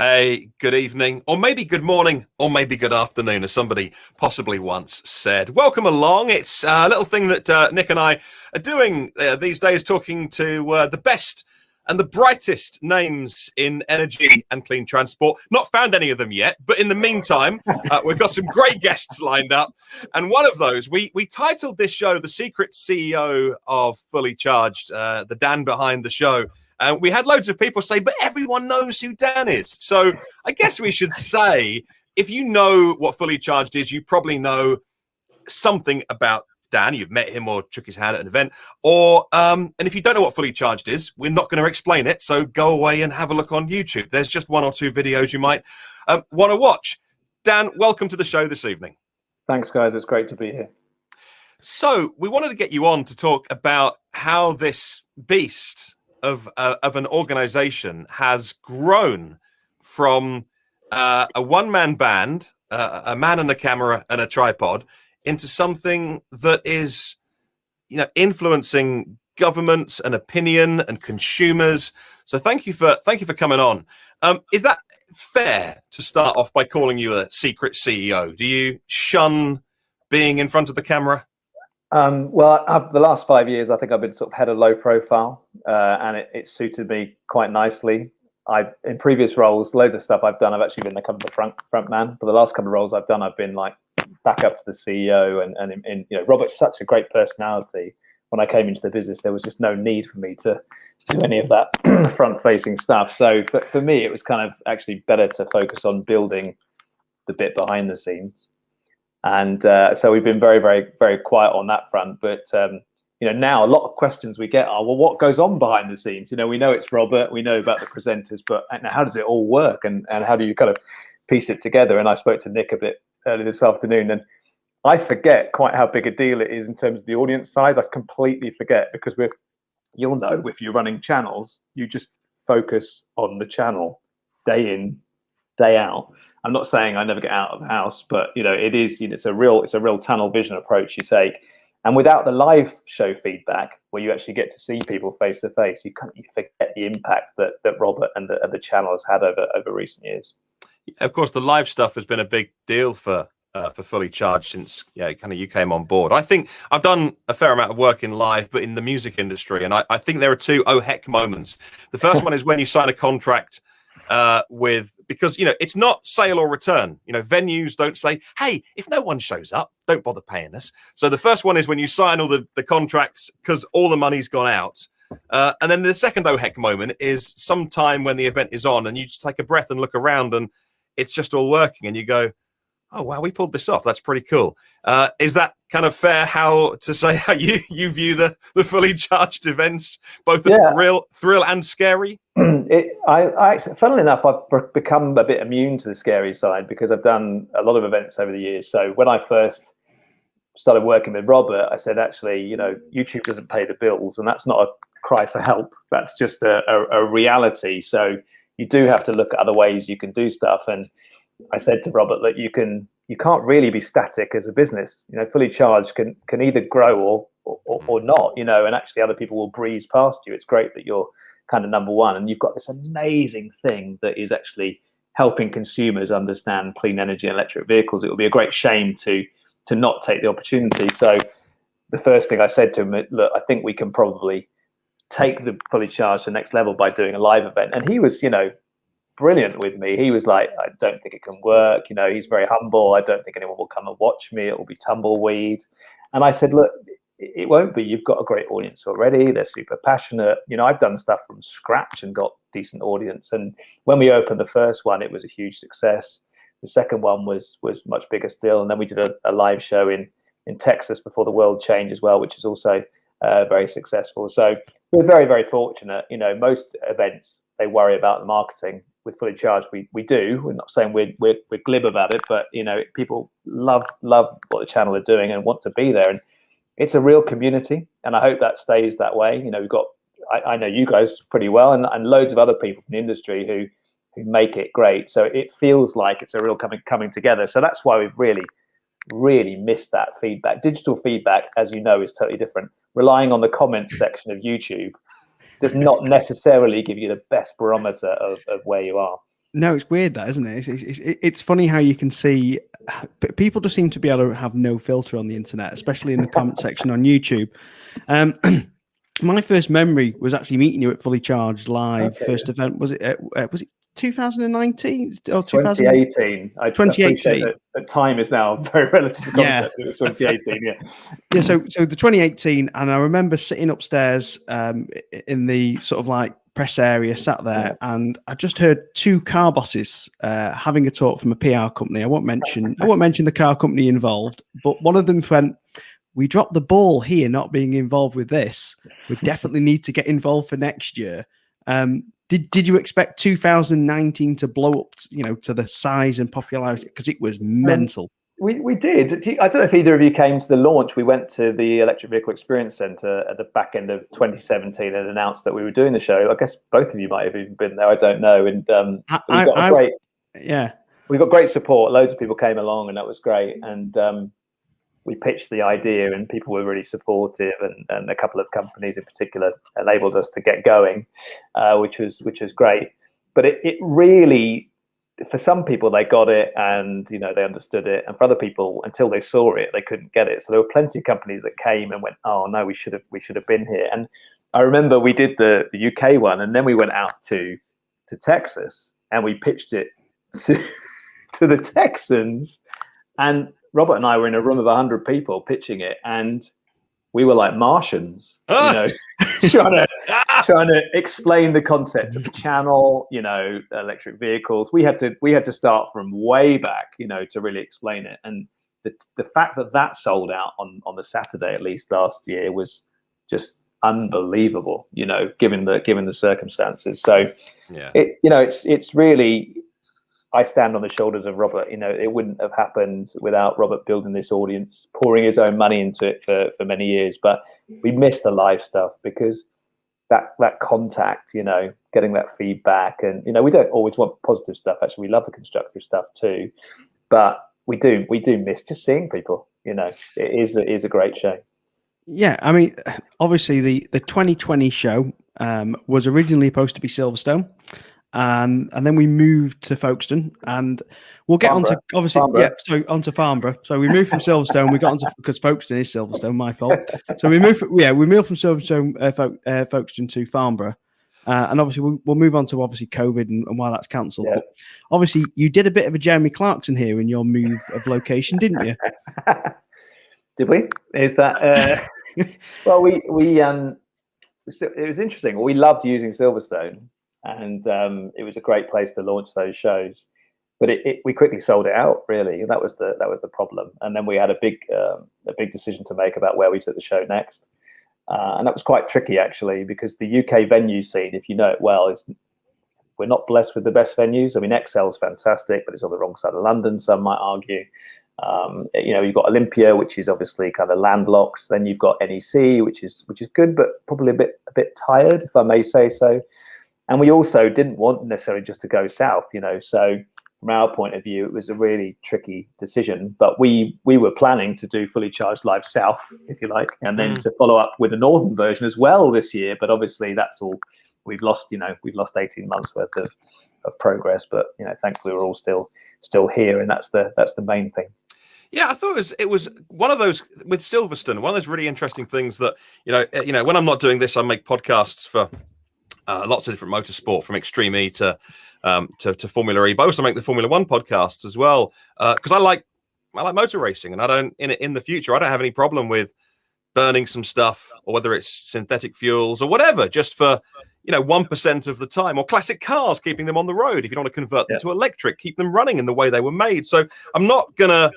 Hey, good evening, or maybe good morning, or maybe good afternoon, as somebody possibly once said. Welcome along. It's a little thing that Nick and I are doing these days, talking to the best and the brightest names in energy and clean transport. Not found any of them yet, but in the meantime, we've got some great guests lined up. And one of those, we titled this show The Secret CEO of Fully Charged, the Dan behind the show. We had loads of people say, but everyone knows who Dan is. So I guess we should say, if you know what Fully Charged is, you probably know something about Dan. You've met him or shook his hand at an event. Or, and if you don't know what Fully Charged is, we're not going to explain it. So go away and have a look on YouTube. There's just one or two videos you might want to watch. Dan, welcome to the show this evening. Thanks, guys. It's great to be here. So we wanted to get you on to talk about how this beast of an organization has grown from a one-man band, a man and a camera and a tripod, into something that is, influencing governments and opinion and consumers. So thank you for coming on. Is that fair to start off by calling you a secret CEO? Do you shun being in front of the camera? Well, the last 5 years, I think I've been sort of head of low profile, and it suited me quite nicely. In previous roles, loads of stuff I've done, I've actually been the front man. For the last couple of roles I've done, I've been like back up to the CEO, and Robert's such a great personality. When I came into the business, there was just no need for me to do any of that front-facing stuff. So for me, it was kind of actually better to focus on building the bit behind the scenes. And so we've been very, very, very quiet on that front. But, now a lot of questions we get are, well, what goes on behind the scenes? We know it's Robert, we know about the presenters, but how does it all work? And how do you kind of piece it together? And I spoke to Nick a bit earlier this afternoon, and I forget quite how big a deal it is in terms of the audience size. I completely forget, because you'll know, if you're running channels, you just focus on the channel day in, day out. I'm not saying I never get out of the house, but it is. It's a real tunnel vision approach you take, and without the live show feedback, where you actually get to see people face to face, you forget the impact that Robert and the channel has had over recent years. Of course, the live stuff has been a big deal for Fully Charged since you came on board. I think I've done a fair amount of work in live, but in the music industry, and I think there are two oh heck moments. The first one is when you sign a contract because it's not sale or return. Venues don't say, hey, if no one shows up, don't bother paying us. So the first one is when you sign all the contracts because all the money's gone out. And then the second oh heck moment is sometime when the event is on and you just take a breath and look around and it's just all working and you go, oh wow, we pulled this off. That's pretty cool. Is that kind of fair? How to say how you view the Fully Charged events, both the thrill and scary? I funnily enough, I've become a bit immune to the scary side because I've done a lot of events over the years. So when I first started working with Robert, I said, actually, YouTube doesn't pay the bills, and that's not a cry for help. That's just a reality. So you do have to look at other ways you can do stuff. And I said to Robert that you can't really be static as a business. Fully Charged can either grow or not. And actually other people will breeze past you. It's great that you're kind of number one, and you've got this amazing thing that is actually helping consumers understand clean energy and electric vehicles. It would be a great shame to not take the opportunity. So the first thing I said to him, look, I think we can probably take the Fully Charged to the next level by doing a live event. And he was, brilliant with me. He was like, I don't think it can work. He's very humble. I don't think anyone will come and watch me. It will be tumbleweed. And I said, look, it won't be. You've got a great audience already. They're super passionate. I've done stuff from scratch and got decent audience. And when we opened the first one, it was a huge success. The second one was much bigger still. And then we did a live show in Texas before the world changed as well, which is also very successful. So we're very, very fortunate. Most events, they worry about the marketing. With Fully Charged, we do. We're not saying we're glib about it, but people love what the channel are doing and want to be there. And it's a real community, and I hope that stays that way. We've got, I know you guys pretty well, and loads of other people from the industry who make it great. So it feels like it's a real coming together. So that's why we've really missed that feedback. Digital feedback, as you know, is totally different. Relying on the comments section of YouTube does not necessarily give you the best barometer of where you are. No, it's weird, that, isn't it? It's funny how you can see people just seem to be able to have no filter on the internet, especially in the comment section on YouTube. My first memory was actually meeting you at Fully Charged Live. Okay. First event, was it 2019 or 2018? 2018. I appreciate that time is now a very relative concept. Yeah. It was 2018, yeah. Yeah, so the 2018, and I remember sitting upstairs in the sort of like press area, sat there, and I just heard two car bosses having a talk from a PR company. I won't mention the car company involved, but one of them went, "We dropped the ball here, not being involved with this. We definitely need to get involved for next year." Did you expect 2019 to blow up, to the size and popularity? Because it was mental. We did. I don't know if either of you came to the launch. We went to the Electric Vehicle Experience Centre at the back end of 2017 and announced that we were doing the show. I guess both of you might have even been there. I don't know. And we got great support. Loads of people came along, and that was great. And we pitched the idea, and people were really supportive. And a couple of companies in particular enabled us to get going, which was great. But it really, for some people, they got it and they understood it, and for other people, until they saw it, they couldn't get it. So there were plenty of companies that came and went, "Oh no, we should have been here." And I remember we did the UK one, and then we went out to Texas and we pitched it to the Texans, and Robert and I were in a room of 100 people pitching it, and we were like Martians, trying to explain the concept of the channel, electric vehicles. We had to start from way back, to really explain it. And the fact that sold out on the Saturday, at least last year, was just unbelievable, given the circumstances. So it's really, I stand on the shoulders of Robert. It wouldn't have happened without Robert building this audience, pouring his own money into it for many years. But we miss the live stuff because that contact, getting that feedback, and we don't always want positive stuff. Actually, we love the constructive stuff too, but we do miss just seeing people. It is a great show. Yeah, I mean, obviously the 2020 show was originally supposed to be Silverstone. And then we moved to Folkestone, and we'll get onto obviously Farnborough. Onto Farnborough. So we moved from Silverstone, we got onto, because Folkestone is Silverstone, my fault. So we moved from Silverstone, Folkestone to Farnborough, and obviously we'll move on to obviously COVID and why that's cancelled. Yeah. But obviously you did a bit of a Jeremy Clarkson here in your move of location, didn't you? Did we? Is that? Well, we it was interesting. We loved using Silverstone. And it was a great place to launch those shows, but we quickly sold it out. Really, and that was the problem. And then we had a big decision to make about where we took the show next, and that was quite tricky actually, because the UK venue scene, if you know it well, we're not blessed with the best venues. I mean, Excel's fantastic, but it's on the wrong side of London. Some might argue. You've got Olympia, which is obviously kind of landlocked. Then you've got NEC, which is good, but probably a bit tired, if I may say so. And we also didn't want necessarily just to go south, So from our point of view, it was a really tricky decision. But we were planning to do Fully Charged Live South, if you like, and then to follow up with a northern version as well this year. But obviously, that's all we've lost. We've lost 18 months worth of progress. But thankfully, we're all still here, and that's the main thing. Yeah, I thought it was one of those with Silverstone. One of those really interesting things that when I'm not doing this, I make podcasts for lots of different motorsport, from Extreme E to Formula E. But I also make the Formula One podcasts as well, because I like motor racing, and I don't in the future I don't have any problem with burning some stuff, or whether it's synthetic fuels or whatever, just for 1% of the time, or classic cars, keeping them on the road. If you don't want to convert them to electric, keep them running in the way they were made. So I'm not gonna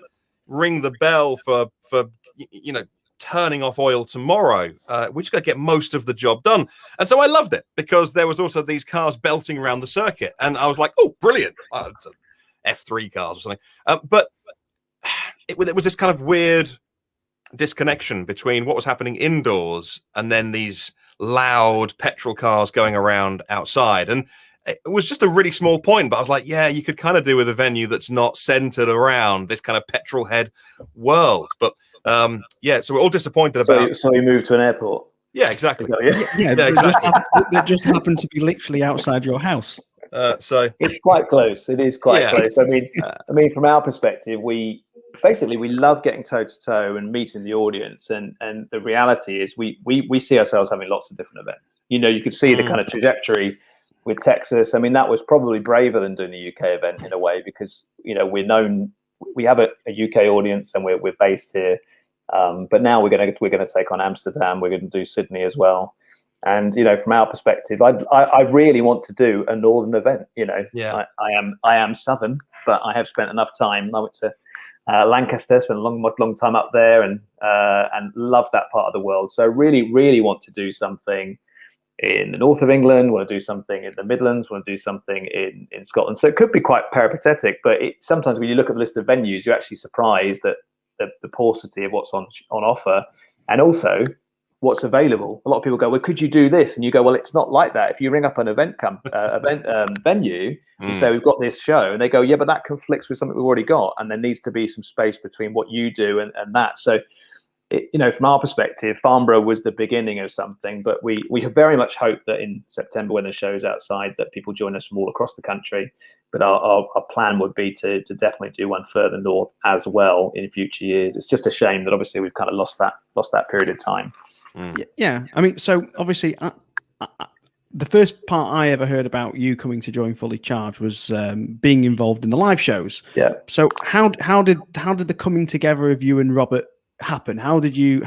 ring the bell for turning off oil tomorrow. We just got to get most of the job done. And so I loved it, because there was also these cars belting around the circuit, and I was like, oh, brilliant. F3 cars or something. But it was this kind of weird disconnection between what was happening indoors and then these loud petrol cars going around outside. And it was just a really small point, but I was like, yeah, you could kind of do with a venue that's not centered around this kind of petrol head world. But so we're all disappointed about. So you moved to an airport. Yeah, exactly. Exactly. That just happened to be literally outside your house. So it's quite close. It is quite close. I mean, from our perspective, we love getting toe to toe and meeting the audience. And the reality is, we see ourselves having lots of different events. You could see the kind of trajectory with Texas. I mean, that was probably braver than doing the UK event in a way, because we're known. We have a UK audience, and we're based here. But now we're going to take on Amsterdam. We're going to do Sydney as well. And from our perspective, I really want to do a northern event. I am southern, but I have spent enough time. I went to Lancaster, spent a long time up there, and love that part of the world. So really want to do something in the north of England. Want to do something in the Midlands. Want to do something in Scotland. So it could be quite peripatetic, but sometimes when you look at the list of venues, you're actually surprised at the paucity of what's on offer, and also what's available. A lot of people go, well, could you do this? And you go, well, it's not like that. If you ring up an event venue, you say, we've got this show, and they go, yeah, but that conflicts with something we've already got, and there needs to be some space between what you do and that. So, from our perspective, Farnborough was the beginning of something, but we have very much hoped that in September, when the show's outside, that people join us from all across the country. But our plan would be to definitely do one further north as well in future years. It's just a shame that obviously we've kind of lost that period of time. Yeah, I mean, so obviously, the first part I ever heard about you coming to join Fully Charged was being involved in the live shows. Yeah. So how did the coming together of you and Robert happen? How did you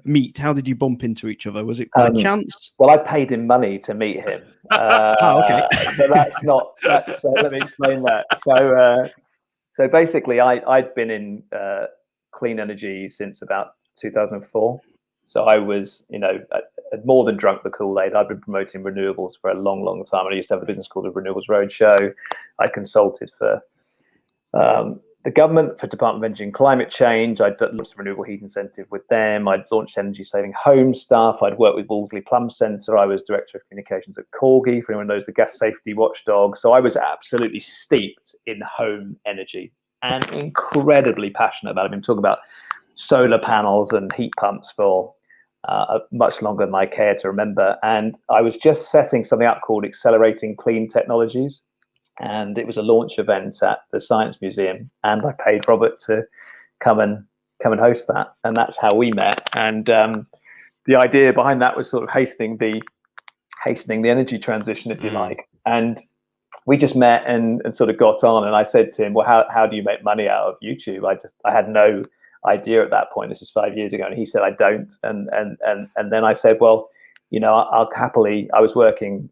meet? How did you bump into each other? Was it by chance? Well, I paid him money to meet him. Okay. But let me explain that. So basically, I'd been in clean energy since about 2004. So I was, I'd more than drunk the Kool-Aid. I'd been promoting renewables for a long time. I used to have a business called the Renewables Roadshow. I consulted for the government, for Department of Energy and Climate Change. I'd launched a renewable heat incentive with them. I'd launched energy saving home stuff. I'd worked with Wolseley Plum Centre. I was director of communications at Corgi, for anyone who knows, the gas safety watchdog. So I was absolutely steeped in home energy and incredibly passionate about it. I've been talking about solar panels and heat pumps for much longer than I care to remember. And I was just setting something up called Accelerating Clean Technologies. And it was a launch event at the Science Museum. And I paid Robert to come and host that. And that's how we met. And the idea behind that was sort of hastening the energy transition, if you like. And we just met and sort of got on. And I said to him, well, how do you make money out of YouTube? I had no idea at that point. This was 5 years ago, and he said, I don't. And then I said, well, I'll happily. I was working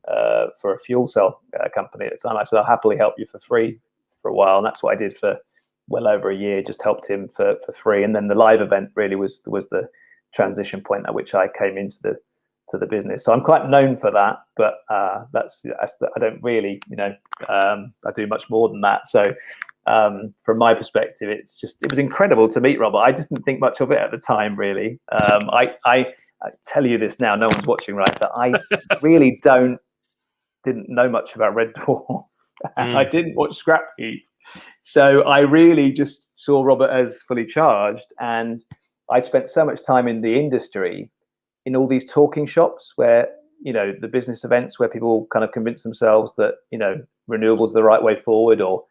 for a fuel cell company at the time. I said, I'll happily help you for free for a while, and that's what I did for well over a year. Just helped him for free, and then the live event really was the transition point at which I came into the business. So I'm quite known for that, but that's I don't really, I do much more than that. So. From my perspective, it was incredible to meet Robert. I just didn't think much of it at the time, really. I tell you this now, no one's watching, right? But I really didn't know much about Red Dwarf. I didn't watch Scrap Heap. So I really just saw Robert as Fully Charged. And I'd spent so much time in the industry, in all these talking shops where, the business events where people kind of convince themselves that, renewables are the right way forward, or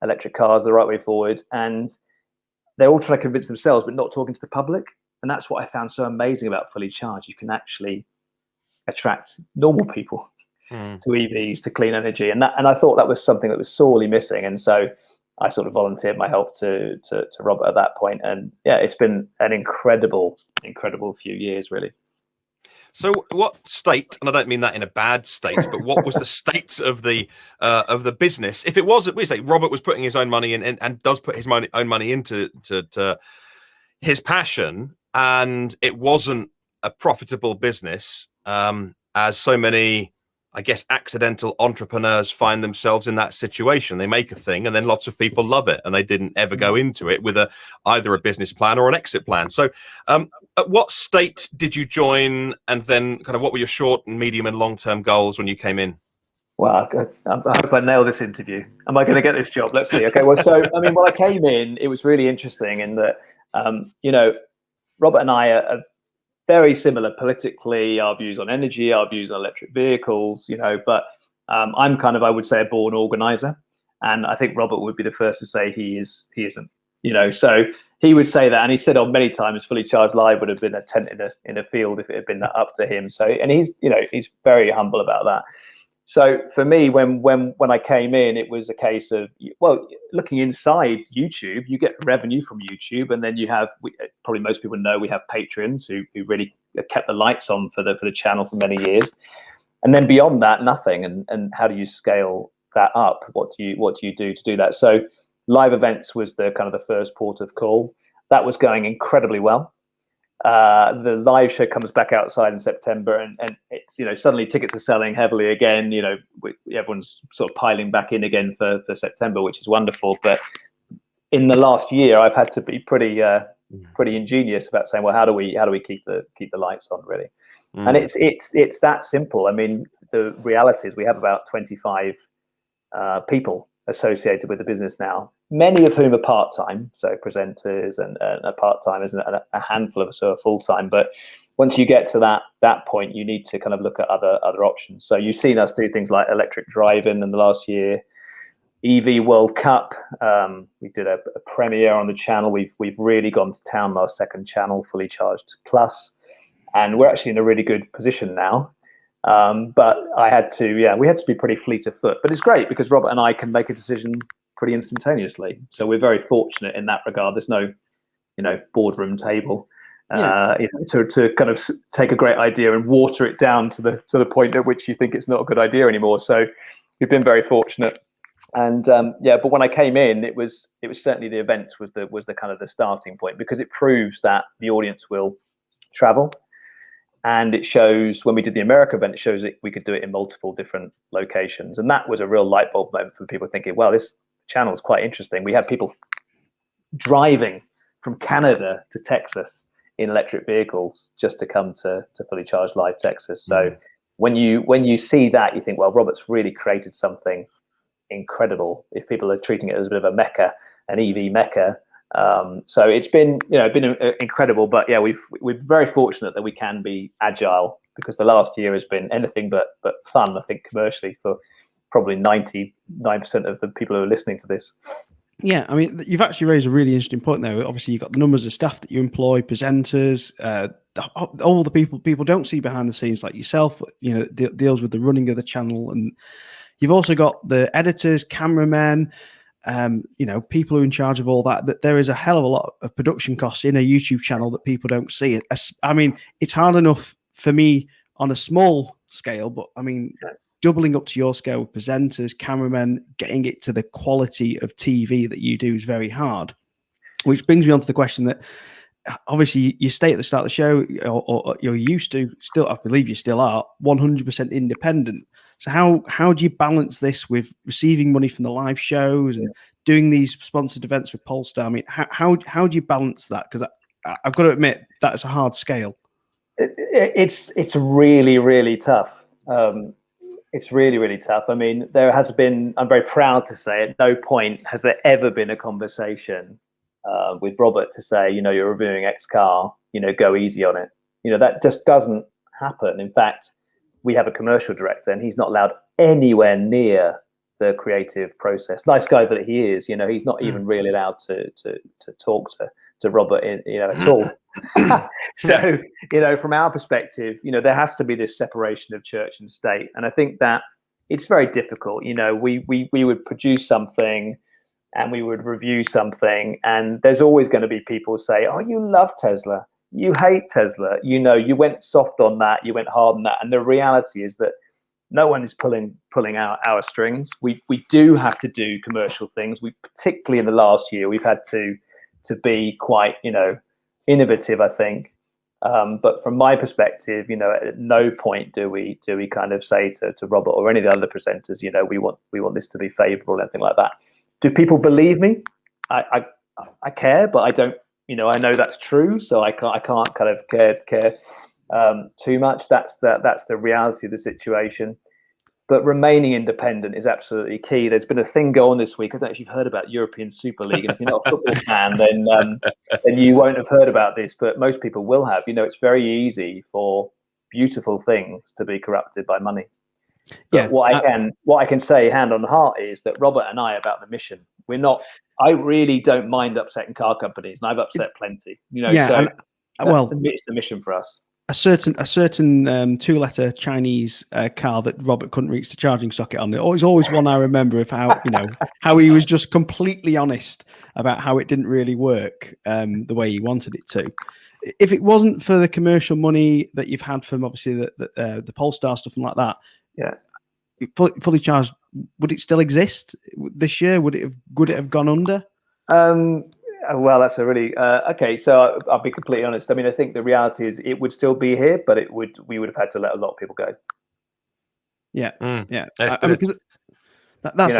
electric cars the right way forward, and they're all trying to convince themselves but not talking to the public. And that's what I found so amazing about Fully Charged. You can actually attract normal people to EVs, to clean energy, and I thought that was something that was sorely missing. And so I sort of volunteered my help to Robert at that point. And yeah, it's been an incredible few years, really. So what state, and I don't mean that in a bad state, but what was the state of the business? If it was, we say Robert was putting his own money in and does put his own money into to his passion, and it wasn't a profitable business, as so many, I guess, accidental entrepreneurs find themselves in that situation. They make a thing and then lots of people love it, and they didn't ever go into it with either a business plan or an exit plan. So at what state did you join, and then kind of what were your short and medium and long-term goals when you came in? Well, I hope I nail this interview. Am I going to get this job? Let's see. Okay, well, so, I mean, when I came in, it was really interesting in that, Robert and I are very similar politically, our views on energy, our views on electric vehicles, but I'm kind of, I would say, a born organizer, and I think Robert would be the first to say he isn't. So he would say that, and he said on many times, Fully Charged Live would have been a tent in a field if it had been up to him. So, and he's very humble about that. So for me, when I came in, it was a case of, well, looking inside YouTube, you get revenue from YouTube, and then you have, probably most people know, we have patrons who really kept the lights on for the channel for many years, and then beyond that, nothing. And how do you scale that up? What do you do to do that? So live events was the kind of the first port of call. That was going incredibly well. The live show comes back outside in September, and it's, suddenly tickets are selling heavily again. Everyone's sort of piling back in again for September, which is wonderful. But in the last year, I've had to be pretty ingenious about saying, well, how do we keep the lights on, really? And it's that simple. I mean, the reality is we have about 25 people associated with the business now, many of whom are part-time, so presenters and part-timers, and a handful of us are full-time. But once you get to that point, you need to kind of look at other options. So you've seen us do things like electric driving in the last year, EV World Cup. We did a premiere on the channel. We've really gone to town. Our second channel, Fully Charged Plus, and we're actually in a really good position now. But we had to be pretty fleet of foot. But it's great because Robert and I can make a decision pretty instantaneously. So we're very fortunate in that regard. There's no, boardroom table to kind of take a great idea and water it down to the point at which you think it's not a good idea anymore. So we've been very fortunate. And but when I came in, it was certainly the events was the kind of the starting point, because it proves that the audience will travel. And it shows, when we did the America event, it shows that we could do it in multiple different locations. And that was a real light bulb moment for people thinking, well, this channel is quite interesting. We had people driving from Canada to Texas in electric vehicles just to come to Fully Charged Live Texas. So when you see that, you think, well, Robert's really created something incredible. If people are treating it as a bit of a mecca, an EV mecca. So it's been incredible, but yeah, we're very fortunate that we can be agile, because the last year has been anything but fun, I think, commercially, for probably 99% of the people who are listening to this. Yeah, I mean, you've actually raised a really interesting point there. Obviously, you've got the numbers of staff that you employ, presenters, all the people don't see behind the scenes, like yourself, deals with the running of the channel, and you've also got the editors, cameramen, people who are in charge of all that. That there is a hell of a lot of production costs in a YouTube channel that people don't see. I mean, it's hard enough for me on a small scale, but I mean, doubling up to your scale with presenters, cameramen, getting it to the quality of TV that you do is very hard. Which brings me on to the question that, obviously, you state at the start of the show, or you're used to, still, I believe you still are, 100% independent. So how do you balance this with receiving money from the live shows and doing these sponsored events with Polestar? I mean, how do you balance that? Because I've got to admit, that's a hard scale. It's really, really tough. It's really, really tough. I mean, there has been, I'm very proud to say, at no point has there ever been a conversation with Robert to say, you're reviewing X car, go easy on it. That just doesn't happen. In fact, we have a commercial director, and he's not allowed anywhere near the creative process. Nice guy that he is, he's not even really allowed to talk to Robert, at all. So, from our perspective, there has to be this separation of church and state. And I think that it's very difficult. We would produce something and we would review something, and there's always going to be people say, oh, you love Tesla, you hate Tesla, you went soft on that, you went hard on that. And the reality is that no one is pulling our strings. We do have to do commercial things. We, particularly in the last year, we've had to be quite, innovative, I think. But from my perspective, at no point do we kind of say to Robert or any of the other presenters, we want this to be favorable, anything like that. Do people believe me? I care, but I don't. I know that's true, so I can't kind of care too much. That's the reality of the situation. But remaining independent is absolutely key. There's been a thing going on this week. I don't know if you've heard about European Super League. And if you're not a football fan, then you won't have heard about this. But most people will have. It's very easy for beautiful things to be corrupted by money. But what I can say, hand on heart, is that Robert and I are about the mission. We're not. I really don't mind upsetting car companies, and I've upset plenty. So it's the mission for us. A certain 2-letter Chinese car that Robert couldn't reach the charging socket on. It's always one I remember of how how he was just completely honest about how it didn't really work the way he wanted it to. If it wasn't for the commercial money that you've had from obviously the Polestar stuff and like that, fully charged, would it still exist this year? Would it have gone under? Well, that's a really okay. So I'll be completely honest. I mean, I think the reality is it would still be here, but we would have had to let a lot of people go. Yeah. That's the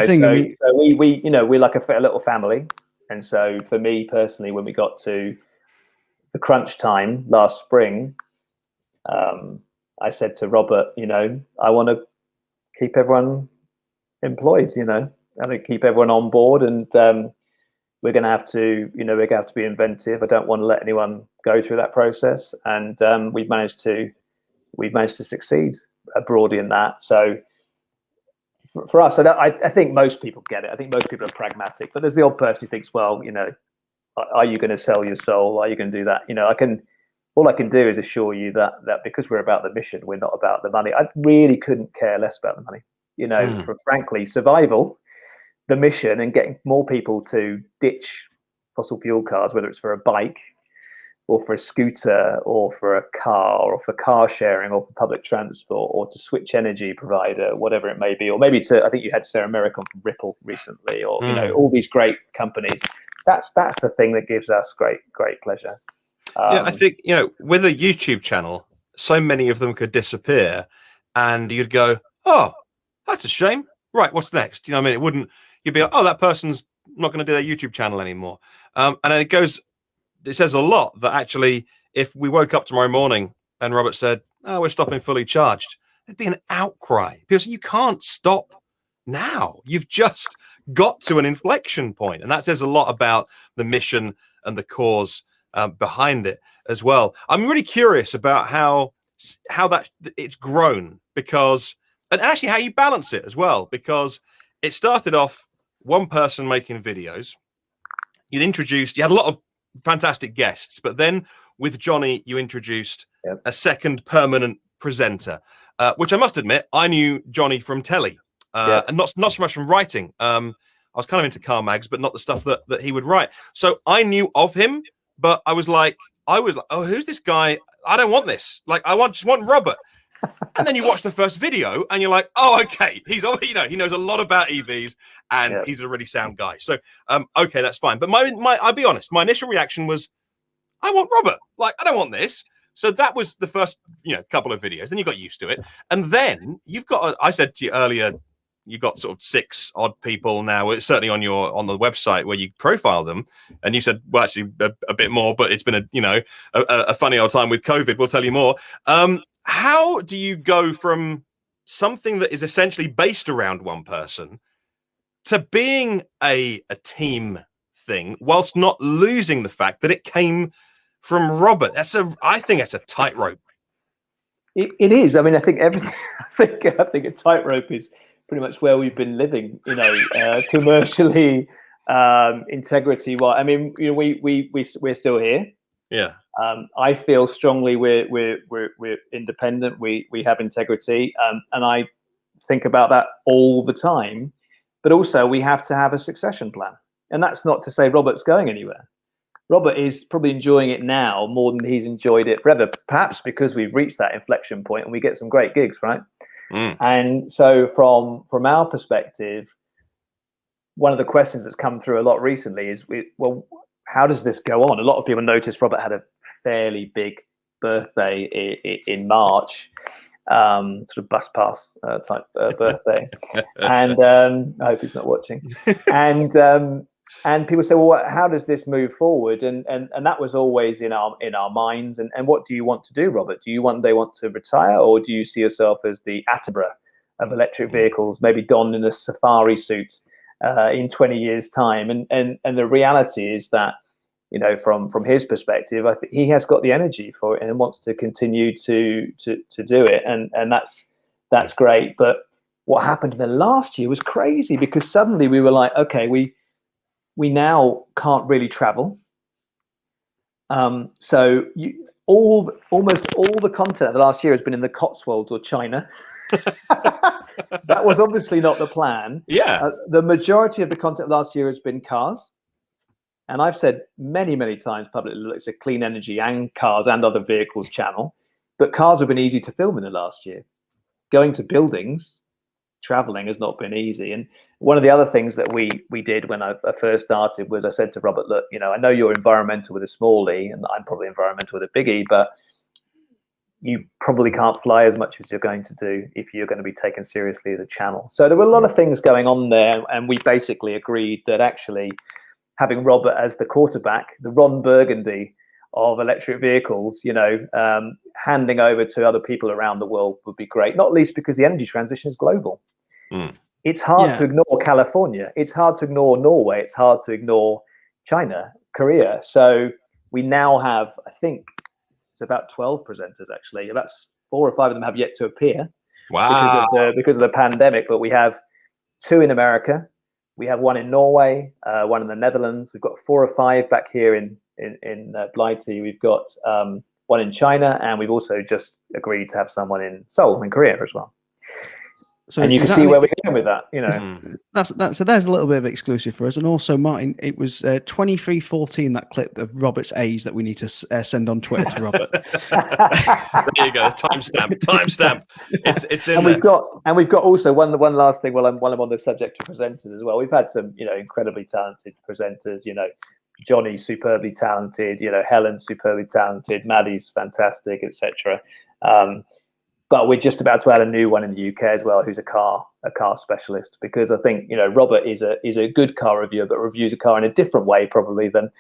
thing. So we're like a little family, and so for me personally, when we got to the crunch time last spring, I said to Robert, I want to keep everyone employed, and keep everyone on board, and we're going to have to, be inventive. I don't want to let anyone go through that process, and we've managed to succeed broadly in that. So for us, I think most people get it. I think most people are pragmatic, but there's the odd person who thinks, well, are you going to sell your soul? Are you going to do that? All I can do is assure you that because we're about the mission, we're not about the money. I really couldn't care less about the money. For frankly, survival, the mission, and getting more people to ditch fossil fuel cars, whether it's for a bike or for a scooter or for a car or for car sharing or for public transport or to switch energy provider, whatever it may be, or maybe I think you had Sarah Merrick on from Ripple recently, or all these great companies. That's the thing that gives us great pleasure. I think with a YouTube channel, so many of them could disappear, and you'd go, "Oh, that's a shame." Right, what's next? I mean, it wouldn't. You'd be like, "Oh, that person's not going to do their YouTube channel anymore," and it says a lot that actually, if we woke up tomorrow morning and Robert said, "Oh, we're stopping Fully Charged," there'd be an outcry because you can't stop now. You've just got to an inflection point, and that says a lot about the mission and the cause behind it as well. I'm really curious about how that it's grown, because, and actually how you balance it as well, because it started off one person making videos. You had a lot of fantastic guests, but then with Johnny, you introduced a second permanent presenter, which I must admit, I knew Johnny from telly, and not so much from writing. I was kind of into car mags, but not the stuff that he would write. So I knew of him, but I was like, oh, who's this guy? I don't want this. Like, just want Robert. And then you watch the first video and you're like, oh, okay, he knows a lot about EVs and he's a really sound guy. So, okay, that's fine. But I'll be honest, my initial reaction was, I want Robert. Like, I don't want this. So that was the first, couple of videos. Then you got used to it. And then you've got, I said to you earlier, you got sort of 6 odd people now. It's certainly on the website where you profile them. And you said, well, actually a bit more, but it's been a funny old time with COVID. We'll tell you more. How do you go from something that is essentially based around one person to being a team thing, whilst not losing the fact that it came from Robert? I think that's a tightrope. It is. I mean, I think everything. I think a tightrope is pretty much where we've been living. Commercially, integrity. Well, I mean, we're still here. Yeah. I feel strongly we're independent. We have integrity, and I think about that all the time. But also, we have to have a succession plan, and that's not to say Robert's going anywhere. Robert is probably enjoying it now more than he's enjoyed it forever, perhaps because we've reached that inflection point and we get some great gigs, right? And so, from our perspective, one of the questions that's come through a lot recently is, well, how does this go on? A lot of people noticed Robert had a fairly big birthday in March, sort of bus pass type birthday, and I hope he's not watching. And people say, well, how does this move forward? And that was always in our minds. And what do you want to do, Robert? Do you one day want to retire, or do you see yourself as the Attenborough of electric vehicles, maybe donned in a safari suit in 20 years' time? And the reality is that, from his perspective, I think he has got the energy for it and wants to continue to do it, and that's great. But what happened in the last year was crazy, because suddenly we were like, okay, we now can't really travel. So almost all the content of the last year has been in the Cotswolds or China. That was obviously not the plan. Yeah. The majority of the content last year has been cars. And I've said many, many times publicly, it's a clean energy and cars and other vehicles channel. But cars have been easy to film in the last year. Going to buildings, traveling has not been easy. And one of the other things that we did when I first started was I said to Robert, look, I know you're environmental with a small e, and I'm probably environmental with a big E, but you probably can't fly as much as you're going to do if you're going to be taken seriously as a channel. So there were a lot of things going on there, and we basically agreed that actually having Robert as the quarterback, the Ron Burgundy of electric vehicles, handing over to other people around the world would be great, not least because the energy transition is global. It's hard to ignore California. It's hard to ignore Norway. It's hard to ignore China, Korea. So we now have, I think, it's about 12 presenters, actually. About 4 or 5 of them have yet to appear. Wow. Because of the pandemic. But we have 2 in America. We have 1 in Norway, 1 in the Netherlands. We've got 4 or 5 back here in Blighty. We've got 1 in China, and we've also just agreed to have someone in Seoul in Korea as well. So and you can see where we're going with that, So there's a little bit of exclusive for us. And also, Martin, it was 2314, that clip of Robert's A's, that we need to send on Twitter to Robert. There you go, timestamp. It's in there. We've got also one last thing while I'm on the subject of presenters as well. We've had some incredibly talented presenters. Johnny's superbly talented. Helen's superbly talented. Maddie's fantastic, etc. But we're just about to add a new one in the UK as well, who's a car specialist, because I think Robert is a good car reviewer, but reviews a car in a different way probably than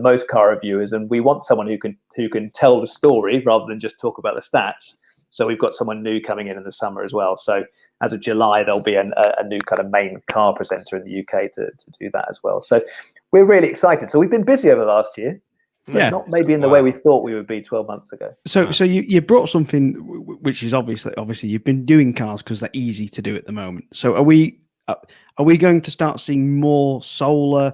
most car reviewers. And we want someone who can tell the story rather than just talk about the stats. So we've got someone new coming in the summer as well. So as of July, there'll be a new kind of main car presenter in the UK to do that as well. So we're really excited. So we've been busy over the last year. But not maybe in the way we thought we would be 12 months ago. So you brought something which is obviously you've been doing cars because they're easy to do at the moment. So are we going to start seeing more solar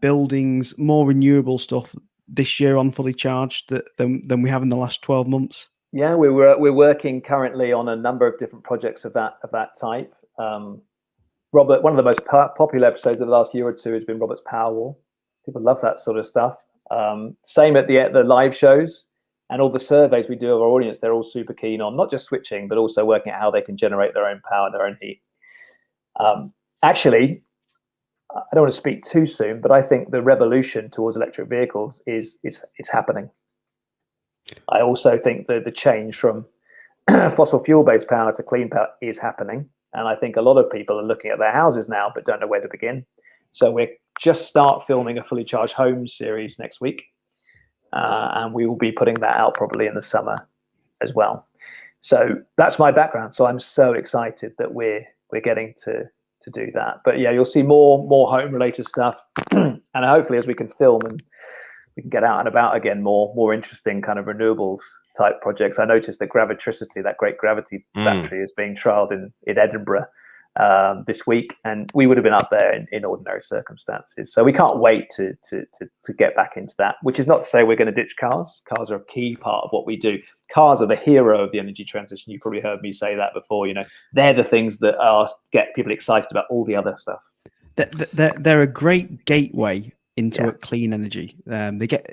buildings, more renewable stuff this year on Fully Charged than we have in the last 12 months? Yeah, we're working currently on a number of different projects of that type. Robert, one of the most popular episodes of the last year or two has been Robert's Powerwall. People love that sort of stuff. Same at the live shows, and all the surveys we do of our audience, they're all super keen on not just switching, but also working out how they can generate their own power, their own heat. Actually, I don't want to speak too soon, but I think the revolution towards electric vehicles is happening. I also think that the change from fossil fuel-based power to clean power is happening. And I think a lot of people are looking at their houses now, but don't know where to begin. So we're just start filming a Fully Charged Homes series next week. And we will be putting that out probably in the summer as well. So that's my background. So I'm so excited that we're getting to do that. But yeah, you'll see more home related stuff. And hopefully as we can film and we can get out and about again, more interesting kind of renewables type projects. I noticed that Gravitricity, that great gravity battery, is being trialed in Edinburgh this week, and we would have been up there in ordinary circumstances. So we can't wait to get back into that, which is not to say we're going to ditch cars. Cars are a key part of what we do. Cars are the hero of the energy transition. You probably heard me say that before. They're the things that get people excited about all the other stuff. They're a great gateway into a clean energy. They get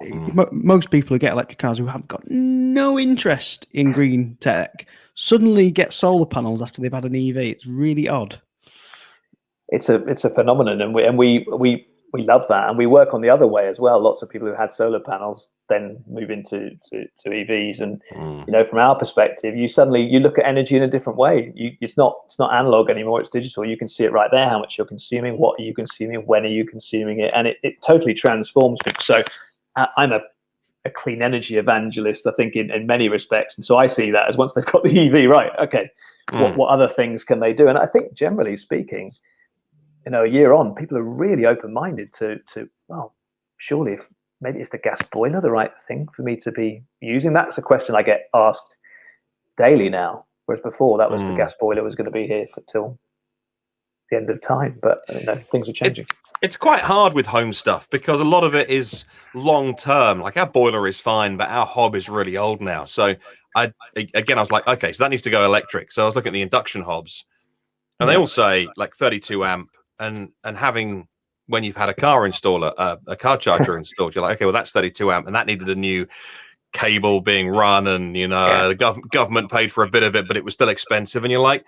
most people who get electric cars who have got no interest in green tech suddenly get solar panels after they've had an EV. It's really odd. It's a phenomenon, and we love that, and we work on the other way as well. Lots of people who had solar panels then move into EVs, and from our perspective, you look at energy in a different way. It's not analog anymore; it's digital. You can see it right there, how much you're consuming, what are you consuming, when are you consuming it, and it totally transforms people. So I'm a clean energy evangelist, I think, in many respects, and so I see that as once they've got the EV right, okay, what other things can they do? And I think generally speaking, a year on, people are really open-minded to well, surely if maybe it's the gas boiler the right thing for me to be using. That's a question I get asked daily now whereas before that was the gas boiler was going to be here for till the end of time. But things are changing. It's quite hard with home stuff because a lot of it is long term. Like our boiler is fine, but our hob is really old now. So I was like, okay, so that needs to go electric. So I was looking at the induction hobs, and they all say like 32 amp, and having, when you've had a car installer, a car charger installed, you're like, okay, well that's 32 amp, and that needed a new cable being run, and the government paid for a bit of it, but it was still expensive, and you're like,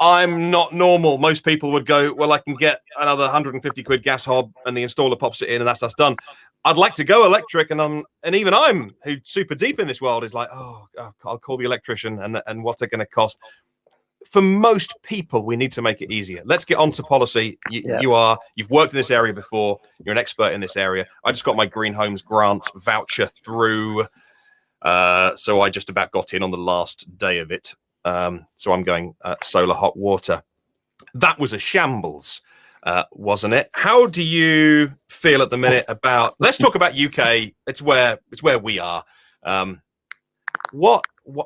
I'm not normal. Most people would go, well, I can get another 150 quid gas hob and the installer pops it in and that's done. I'd like to go electric, and even I'm, who's super deep in this world, is like, oh, I'll call the electrician, and what's it going to cost? For most people, we need to make it easier. Let's get on to policy. You've worked in this area before. You're an expert in this area. I just got my Green Homes grant voucher through, so I just about got in on the last day of it. So I'm going solar hot water. That was a shambles, wasn't it? How do you feel at the minute about? Let's talk about UK. It's where we are.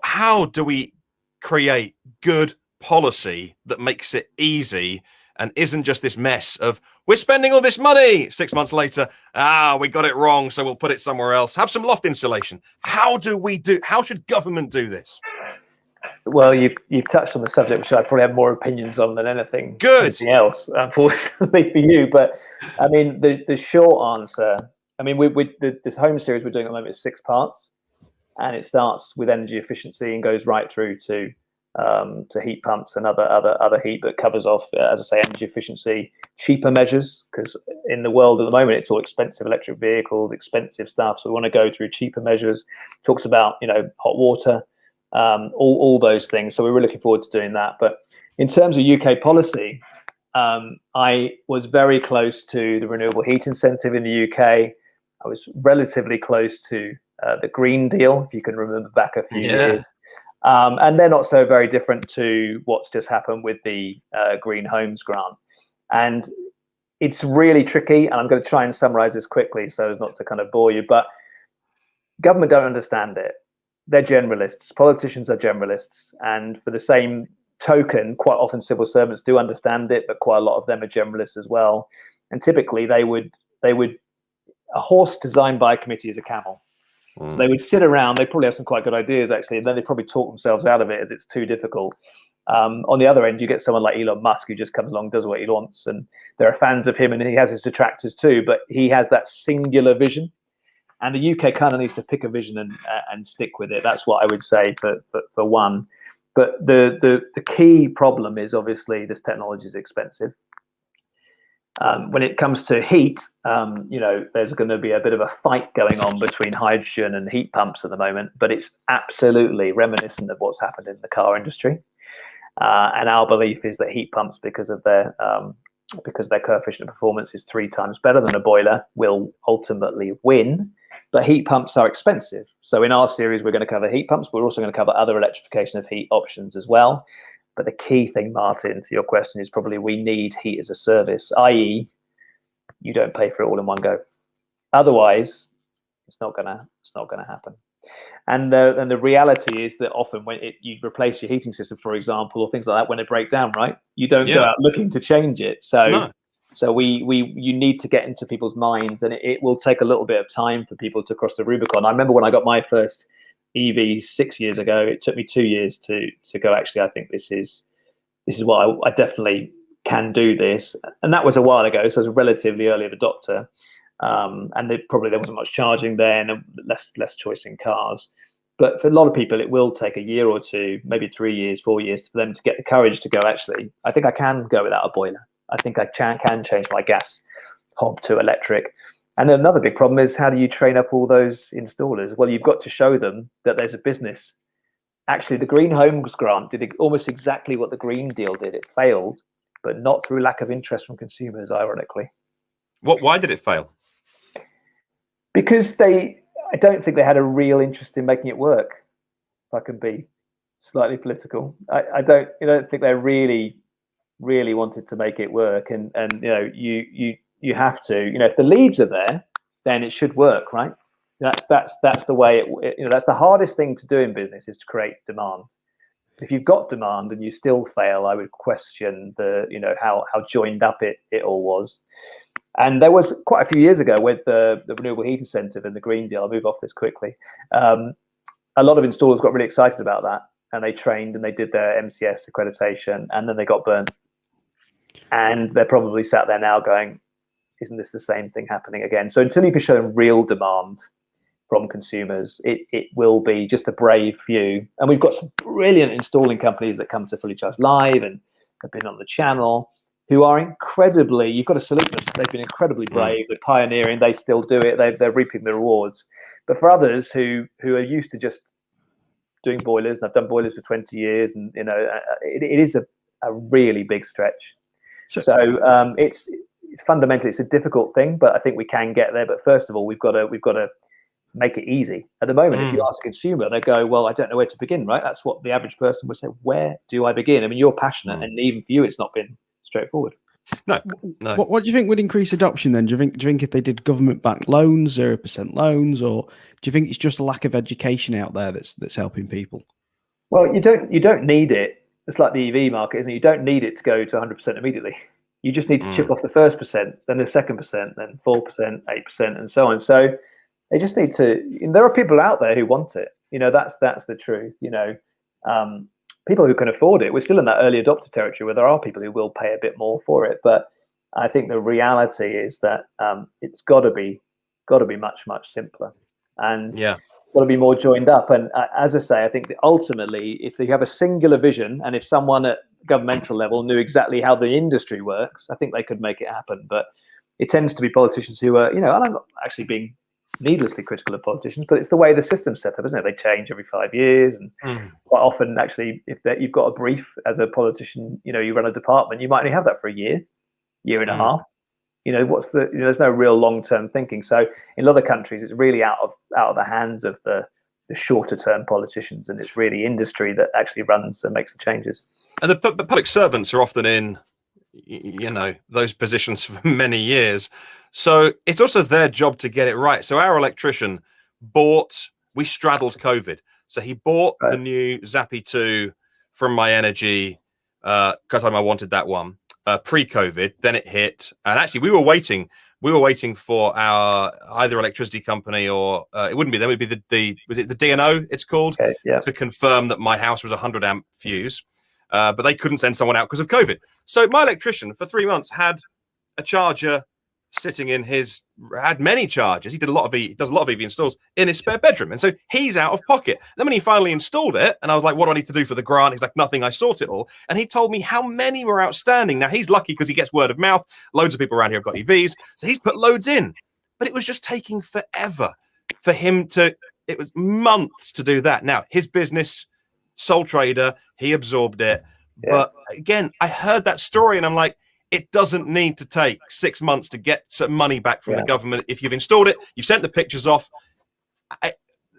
How do we create good policy that makes it easy and isn't just this mess of we're spending all this money 6 months later, we got it wrong, so we'll put it somewhere else. Have some loft insulation. How should government do this? Well, you've touched on the subject, which I probably have more opinions on than anything else, unfortunately for you. But I mean, the short answer. I mean, this home series we're doing at the moment is 6 parts, and it starts with energy efficiency and goes right through to heat pumps and other heat, that covers off, as I say, energy efficiency, cheaper measures, because in the world at the moment it's all expensive electric vehicles, expensive stuff. So we want to go through cheaper measures. Talks about hot water. All those things. So we were looking forward to doing that. But in terms of UK policy, I was very close to the renewable heat incentive in the UK. I was relatively close to the Green Deal, if you can remember back a few years. And they're not so very different to what's just happened with the Green Homes grant. And it's really tricky, and I'm going to try and summarize this quickly so as not to kind of bore you, but government don't understand it. They're generalists. Politicians are generalists. And for the same token, quite often civil servants do understand it, but quite a lot of them are generalists as well. And typically they would a horse designed by a committee is a camel. So they would sit around, they probably have some quite good ideas actually, and then they probably talk themselves out of it as it's too difficult. On the other end, you get someone like Elon Musk who just comes along, does what he wants, and there are fans of him, and he has his detractors too, but he has that singular vision. And the UK kind of needs to pick a vision and stick with it. That's what I would say for one. But the key problem is obviously this technology is expensive. When it comes to heat, there's going to be a bit of a fight going on between hydrogen and heat pumps at the moment, but it's absolutely reminiscent of what's happened in the car industry. And our belief is that heat pumps, because their coefficient of performance is 3 times better than a boiler, will ultimately win. But heat pumps are expensive. So in our series, we're going to cover heat pumps. We're also going to cover other electrification of heat options as well. But the key thing, Martin, to your question is probably we need heat as a service, i.e. you don't pay for it all in one go. Otherwise, it's not gonna happen. And the reality is that often when you replace your heating system, for example, or things like that, when they break down, right, you don't go out looking to change it. So you need to get into people's minds, and it will take a little bit of time for people to cross the Rubicon. I remember when I got my first EV 6 years ago, it took me 2 years to go, actually, I think this is what I definitely can do this. And that was a while ago, so I was a relatively early adopter. And there wasn't much charging then, and less choice in cars. But for a lot of people, it will take a year or two, maybe 3 years, 4 years for them to get the courage to go, actually, I think I can go without a boiler. I think I can change my gas hob to electric. And then another big problem is, how do you train up all those installers? Well, you've got to show them that there's a business. Actually, the Green Homes grant did almost exactly what the Green Deal did. It failed, but not through lack of interest from consumers, ironically. Why did it fail? Because I don't think they had a real interest in making it work. If I can be slightly political, I don't think they really wanted to make it work. And you have to, if the leads are there, then it should work, right? That's the way that's the hardest thing to do in business, is to create demand. If you've got demand and you still fail, I would question how joined up it all was. And there was quite a few years ago with the renewable heat incentive and the Green Deal. I'll move off this quickly. A lot of installers got really excited about that, and they trained and they did their MCS accreditation, and then they got burnt. And they're probably sat there now going, isn't this the same thing happening again? So until you can show real demand from consumers, it will be just a brave few. And we've got some brilliant installing companies that come to Fully Charged Live and have been on the channel, who are incredibly, you've got to salute them. They've been incredibly brave. They're pioneering. They still do it. They're reaping the rewards. But for others who are used to just doing boilers, and I've done boilers for 20 years, and it is a really big stretch. So it's fundamentally, it's a difficult thing, but I think we can get there. But first of all, we've got to make it easy. At the moment, if you ask a consumer, they go, well, I don't know where to begin, right? That's what the average person would say. Where do I begin? I mean, you're passionate, and even for you, it's not been straightforward. No. What do you think would increase adoption then? Do you think if they did government-backed loans, 0% loans, or do you think it's just a lack of education out there that's helping people? Well, you don't need it. It's like the EV market, isn't it? You don't need it to go to 100% immediately. You just need to chip off the first percent, then the second percent, then 4%, 8%, and so on. So they just need to. There are people out there who want it. That's the truth. People who can afford it. We're still in that early adopter territory where there are people who will pay a bit more for it. But I think the reality is that it's got to be much, much simpler, and got to be more joined up. And as I say, I think that ultimately, if you have a singular vision, and if someone at governmental level knew exactly how the industry works, I think they could make it happen. But it tends to be politicians who are, and I'm not actually being needlessly critical of politicians, but it's the way the system's set up, isn't it? They change every 5 years, and quite often, actually, if you've got a brief as a politician, you run a department, you might only have that for a year and a half. There's no real long-term thinking. So in other countries, it's really out of the hands of the shorter-term politicians, and it's really industry that actually runs and makes the changes. And the public servants are often in, those positions for many years. So it's also their job to get it right. So our electrician we straddled COVID. So he bought the new Zappi 2 from My Energy, because I wanted that one, pre-COVID. Then it hit. And actually, we were waiting for our either electricity company or it wouldn't be them. It would be was it the DNO it's called, to confirm that my house was a 100 amp fuse. But they couldn't send someone out because of COVID. So my electrician for 3 months had a charger sitting had many chargers. He does a lot of EV installs in his spare bedroom. And so he's out of pocket. Then when he finally installed it, and I was like, what do I need to do for the grant? He's like, nothing, I sort it all. And he told me how many were outstanding. Now he's lucky because he gets word of mouth. Loads of people around here have got EVs. So he's put loads in, but it was just taking forever for him it was months to do that. Now his business, sole trader, he absorbed it. But again, I heard that story and I'm like, it doesn't need to take 6 months to get some money back from the government. If you've installed it, you've sent the pictures off.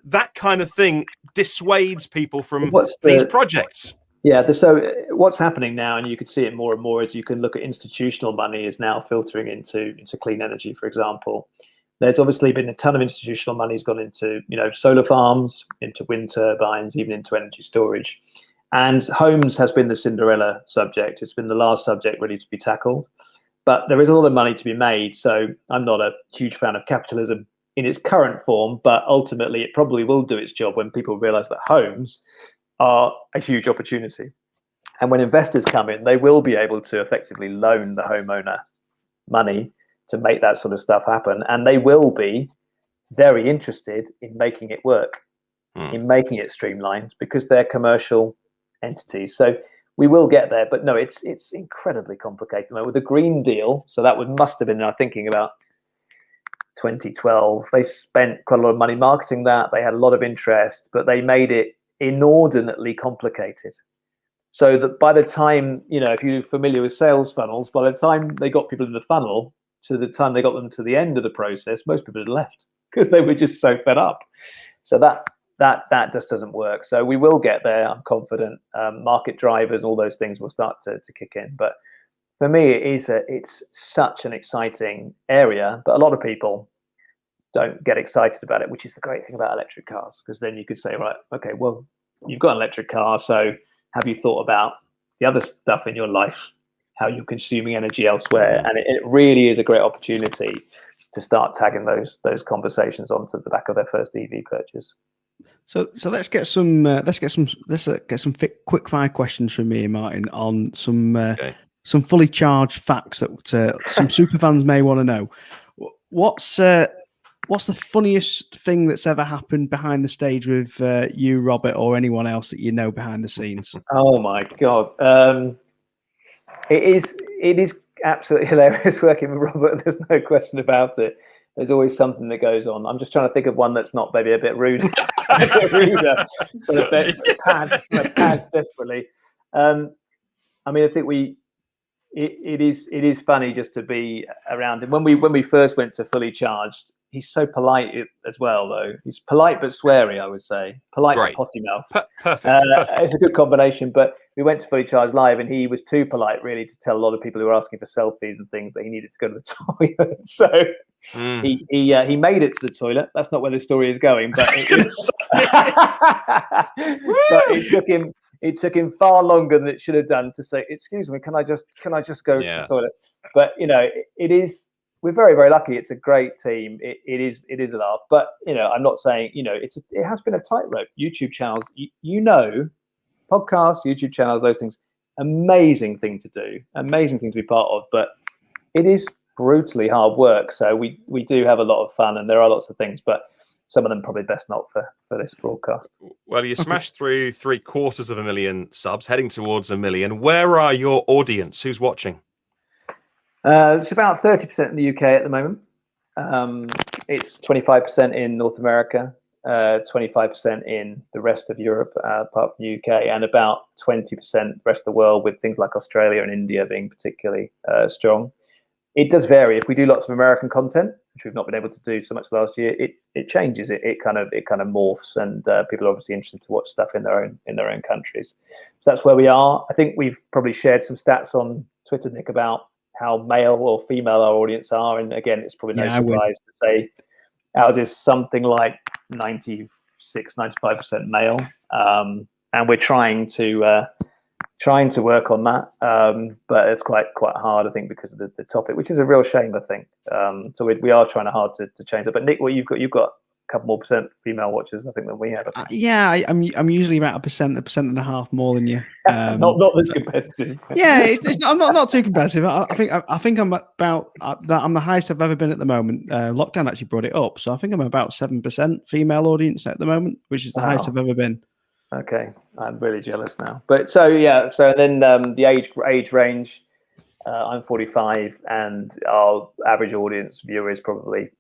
That kind of thing dissuades people from these projects. Yeah, so what's happening now, and you can see it more and more, is you can look at institutional money is now filtering into clean energy, for example. There's obviously been a ton of institutional money has gone into solar farms, into wind turbines, even into energy storage. And homes has been the Cinderella subject. It's been the last subject really to be tackled. But there is a lot of money to be made. So I'm not a huge fan of capitalism in its current form, but ultimately it probably will do its job when people realize that homes are a huge opportunity. And when investors come in, they will be able to effectively loan the homeowner money to make that sort of stuff happen. And they will be very interested in making it work, in making it streamlined, because they're commercial entities. So we will get there, but no, it's incredibly complicated. With the Green Deal, so that must have been, I'm thinking about 2012, they spent quite a lot of money marketing that. They had a lot of interest, but they made it inordinately complicated. So that by the time, if you're familiar with sales funnels, by the time they got people in the funnel to the time they got them to the end of the process, most people had left because they were just so fed up. So that just doesn't work. So we will get there, I'm confident. Market drivers, all those things will start to kick in. But for me, it's such an exciting area, but a lot of people don't get excited about it, which is the great thing about electric cars, because then you could say, right, okay, well, you've got an electric car, so have you thought about the other stuff in your life, how you're consuming energy elsewhere? And it really is a great opportunity to start tagging those conversations onto the back of their first EV purchase. So let's get some quick fire questions from me and Martin on some fully charged facts that some super fans may want to know. What's the funniest thing that's ever happened behind the stage with you, Robert, or anyone else that you know behind the scenes? Oh my God. It is absolutely hilarious working with Robert. There's no question about it. There's always something that goes on. I'm just trying to think of one that's not maybe a bit rude, a bit ruder, but a bit pad desperately. I mean, I think it is funny just to be around him. When we first went to Fully Charged, he's so polite as well, though. He's polite but sweary, I would say. Polite but potty mouth. Perfect. It's a good combination. But we went to Fully Charged Live, and he was too polite, really, to tell a lot of people who were asking for selfies and things that he needed to go to the toilet. So he made it to the toilet. That's not where the story is going, but it took him far longer than it should have done to say, "Excuse me, can I just go to the toilet?" But we're very, very lucky. It's a great team. It is a laugh. But I'm not saying it has been a tightrope. YouTube channels, podcasts, YouTube channels, those things, amazing thing to do, amazing thing to be part of. But it is brutally hard work. So we do have a lot of fun, and there are lots of things, but some of them probably best not for this broadcast. Well, you smashed through 750,000 subs, heading towards 1 million. Where are your audience? Who's watching? It's about 30% in the UK at the moment. It's 25% in North America, 25% in the rest of Europe, apart from the UK, and about 20% rest of the world, with things like Australia and India being particularly strong. It does vary. If we do lots of American content, which we've not been able to do so much last year, it changes. It kind of morphs, and people are obviously interested to watch stuff in their own countries. So that's where we are. I think we've probably shared some stats on Twitter, Nick, about how male or female our audience are, and again, it's probably no surprise to say ours is something like 96-95% male, and we're trying to work on that, but it's quite hard, I think, because of the topic, which is a real shame, I think. So we are trying hard to change it. But Nick, you've got a couple more percent female watchers, I think, than we have. I'm usually about 1.5% more than you. not as competitive. I'm not too competitive. I think I'm about I'm the highest I've ever been at the moment. Lockdown actually brought it up, so I think I'm about 7% female audience at the moment, which is the highest I've ever been. Okay, I'm really jealous now. But so then the age range, I'm 45, and our average audience viewer is probably a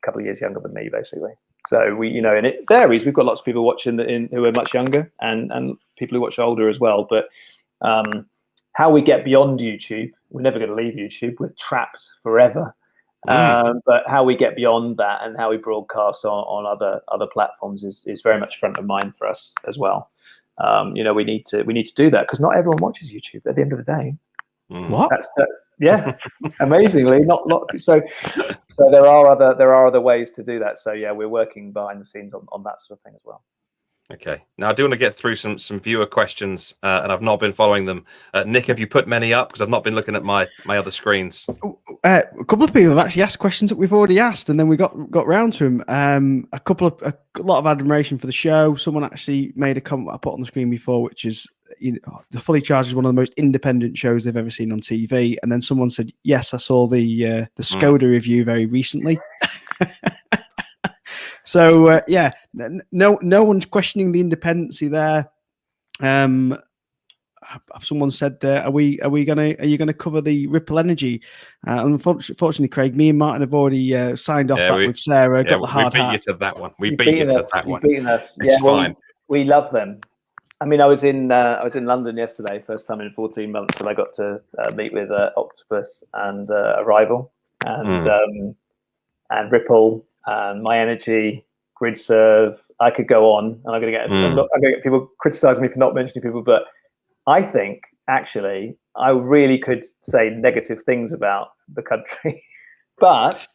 couple of years younger than me, basically. So we, and it varies. We've got lots of people watching who are much younger, and people who watch older as well. But how we get beyond YouTube, we're never going to leave YouTube. We're trapped forever. But how we get beyond that and how we broadcast on other platforms is very much front of mind for us as well. We need to do that, because not everyone watches YouTube at the end of the day. What? Amazingly, not so there are other ways to do that. So we're working behind the scenes on that sort of thing as well. Okay. Now I do want to get through some viewer questions, and I've not been following them. Nick, have you put many up? Because I've not been looking at my other screens. A couple of people have actually asked questions that we've already asked, and then we got round to them. A lot of admiration for the show. Someone actually made a comment I put on the screen before, which is, the Fully Charged is one of the most independent shows they've ever seen on TV. And then someone said, "Yes, I saw the Skoda review very recently." So no one's questioning the independency there. Someone said, "Are you gonna cover the Ripple Energy?" Unfortunately, Craig, me and Martin have already signed off with Sarah. Got the hard hat. We beat you to that one. We beat you to that one. You've beaten us. It's fine. We love them. I mean, I was in London yesterday, first time in 14 months, and I got to meet with Octopus and Arrival and Ripple. My Energy, GridServe. I could go on, and I'm going to get people criticizing me for not mentioning people, but I think actually I really could say negative things about the country. But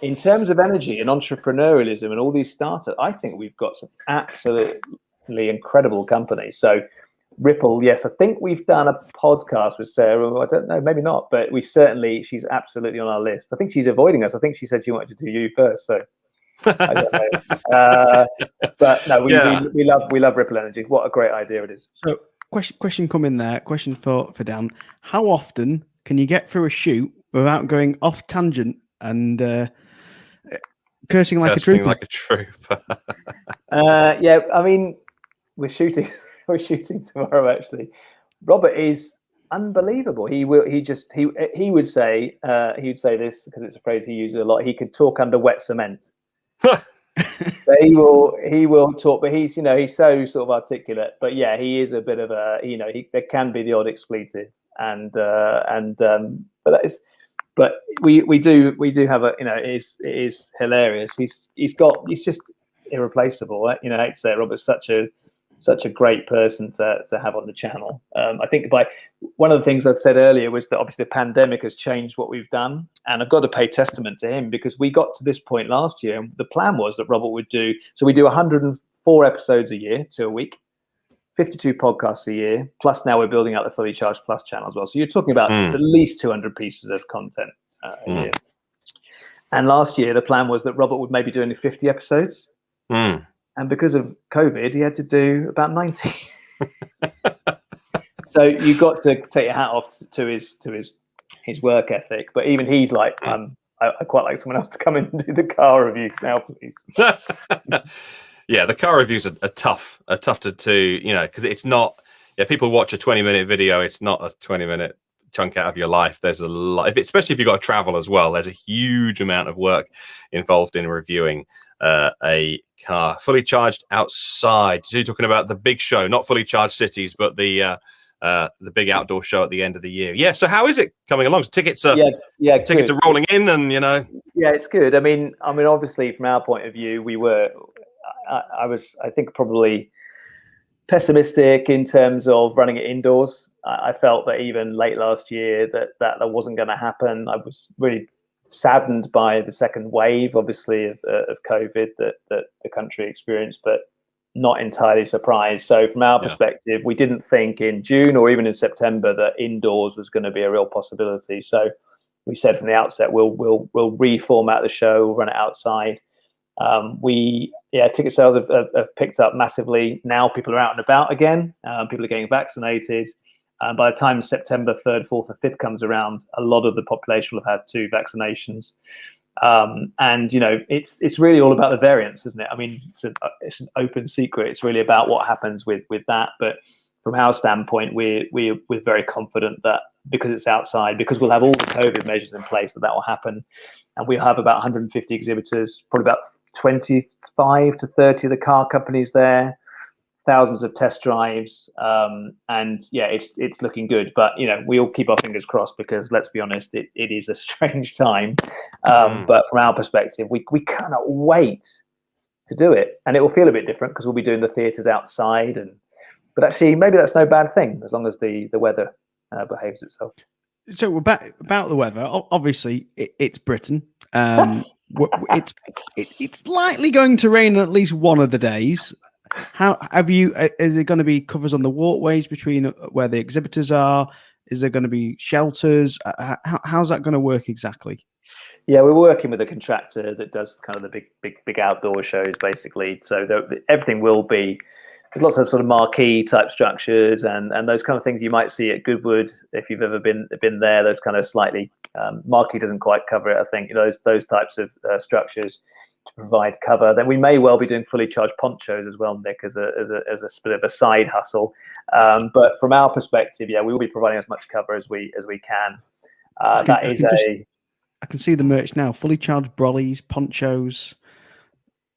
in terms of energy and entrepreneurialism and all these startups, I think we've got some absolutely incredible companies. So Ripple, yes. I think we've done a podcast with Sarah. I don't know, maybe not, but she's absolutely on our list. I think she's avoiding us. I think she said she wanted to do you first, so I don't know. But no, we love Ripple Energy. What a great idea it is. So question come in there. Question for Dan. How often can you get through a shoot without going off tangent and cursing like a trooper? Yeah, I mean, we're shooting tomorrow. Actually, Robert is unbelievable. He would say this because it's a phrase he uses a lot. He could talk under wet cement. So he will talk, but he's so sort of articulate. But yeah, he is a bit of a there can be the odd expletive, but we do have it is hilarious. He's just irreplaceable. I'd say Robert's such a great person to have on the channel. I think one of the things I've said earlier was that obviously the pandemic has changed what we've done, and I've got to pay testament to him because we got to this point last year, and the plan was that Robert would do. So we do 104 episodes a year, 2 a week, 52 podcasts a year, plus now we're building out the Fully Charged Plus channel as well. So you're talking about at least 200 pieces of content a year. And last year the plan was that Robert would maybe do only 50 episodes. And because of COVID, he had to do about 90. So you got to take your hat off to his work ethic. But even he's like, I quite like someone else to come in and do the car reviews now, please. Yeah, the car reviews are tough to do, because it's not. Yeah, people watch a 20-minute video. It's not a 20-minute chunk out of your life. There's a lot, especially if you've got to travel as well. There's a huge amount of work involved in reviewing a car. Fully Charged Outside. So you're talking about the big show, not Fully Charged Cities, but the big outdoor show at the end of the year. Yeah. So how is it coming along? So tickets are rolling in, and Yeah, it's good. I mean, obviously from our point of view, I was probably pessimistic in terms of running it indoors. I felt that even late last year that wasn't going to happen. I was really saddened by the second wave, obviously, of COVID that the country experienced, but not entirely surprised. So from our perspective, we didn't think in June or even in September that indoors was going to be a real possibility. So we said from the outset, we'll reformat the show, run it outside. Ticket sales have picked up massively. Now people are out and about again. People are getting vaccinated. By the time September 3rd, 4th, or 5th comes around, a lot of the population will have had 2 vaccinations. And it's really all about the variants, isn't it? I mean, it's an open secret. It's really about what happens with that. But from our standpoint, we're very confident that because it's outside, because we'll have all the COVID measures in place, that will happen. And we'll have about 150 exhibitors, probably about 25 to 30 of the car companies there, thousands of test drives, and yeah, it's looking good. But we all keep our fingers crossed because let's be honest, it is a strange time. But from our perspective, we cannot wait to do it, and it will feel a bit different because we'll be doing the theatres outside. But actually, maybe that's no bad thing as long as the weather behaves itself. So about the weather, obviously it's Britain. It's likely going to rain at least one of the days. How have you? Is there going to be covers on the walkways between where the exhibitors are? Is there going to be shelters? How's that going to work exactly? Yeah, we're working with a contractor that does kind of the big outdoor shows, basically. So everything will be. There's lots of sort of marquee type structures and those kind of things you might see at Goodwood if you've ever been there. Those kind of slightly marquee doesn't quite cover it. I think those types of structures to provide cover. Then we may well be doing fully charged ponchos as well, Nick, as a bit of a side hustle. But from our perspective, yeah, we will be providing as much cover as we can. I can see the merch now: fully charged brollies, ponchos,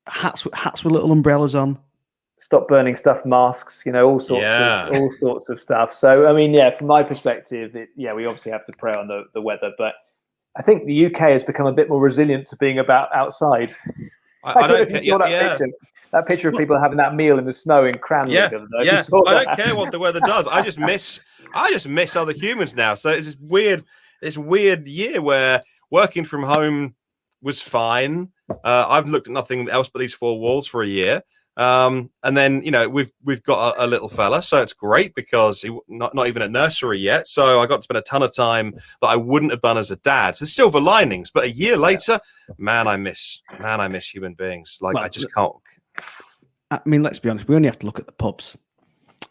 hats with little umbrellas on. Stop burning stuff, masks, all sorts of stuff. So I mean, yeah, from my perspective, we obviously have to pray on the weather, but I think the UK has become a bit more resilient to being about outside. I don't know if you saw that picture of people having that meal in the snow in Cranley. Yeah. I don't care what the weather does. I just miss other humans now. So it's this weird year where working from home was fine. I've looked at nothing else but these 4 walls for a year. And then, you know, we've got a little fella, so it's great because he not even at nursery yet. So I got to spend a ton of time that I wouldn't have done as a dad. So silver linings, but a year later, man, I miss human beings. Like, well, I just can't. I mean, let's be honest. We only have to look at the pubs.